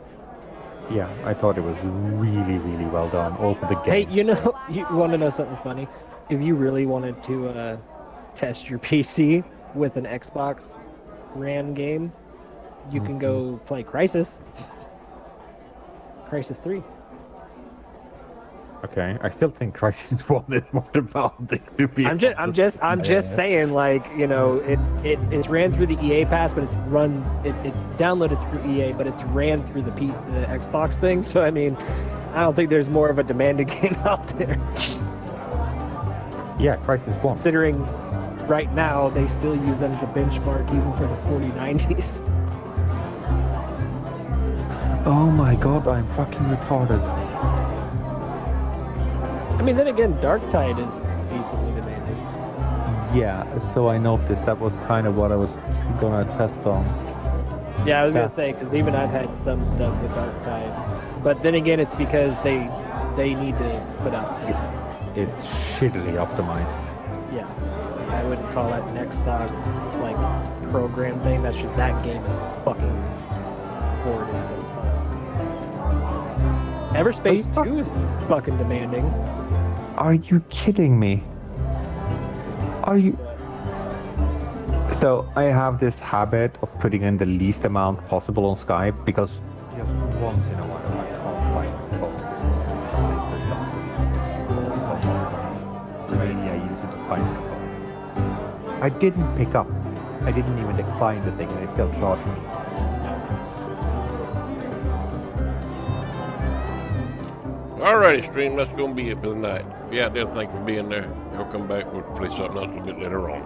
Yeah, I thought it was really, really well done. Also the game. Hey, you know, you want to know something funny? If you really wanted to test your PC with an Xbox ran game, you can go play Crysis. Crysis 3. Okay, I still think Crysis 1 is more demanding to be. I'm just saying, like, you know, it's ran through the EA Pass, but it's downloaded through EA, but it's ran through the Xbox thing. So I mean, I don't think there's more of a demanding game out there. Yeah, Crysis 1. Considering right now they still use that as a benchmark even for the 4090s. Oh my god, I'm fucking retarded. I mean, then again, Darktide is decently demanding. Yeah, so I noticed that was kind of what I was gonna test on. Yeah, I was gonna say, because even I've had some stuff with Darktide, but then again, it's because they need to put out stuff. It's shittily optimized. Yeah, I wouldn't call that an Xbox like program thing. That's just that game is fucking bored in some spots. Everspace 2 is fucking demanding. Are you kidding me? Are you? So I have this habit of putting in the least amount possible on Skype because just once in a while I can't find the phone. Maybe I use it to find the phone. I didn't pick up. I didn't even decline the thing and it still charged me. Alrighty, stream, that's gonna be it for the night. Yeah, thank you for being there. Y'all come back, we'll play something else a little bit later on.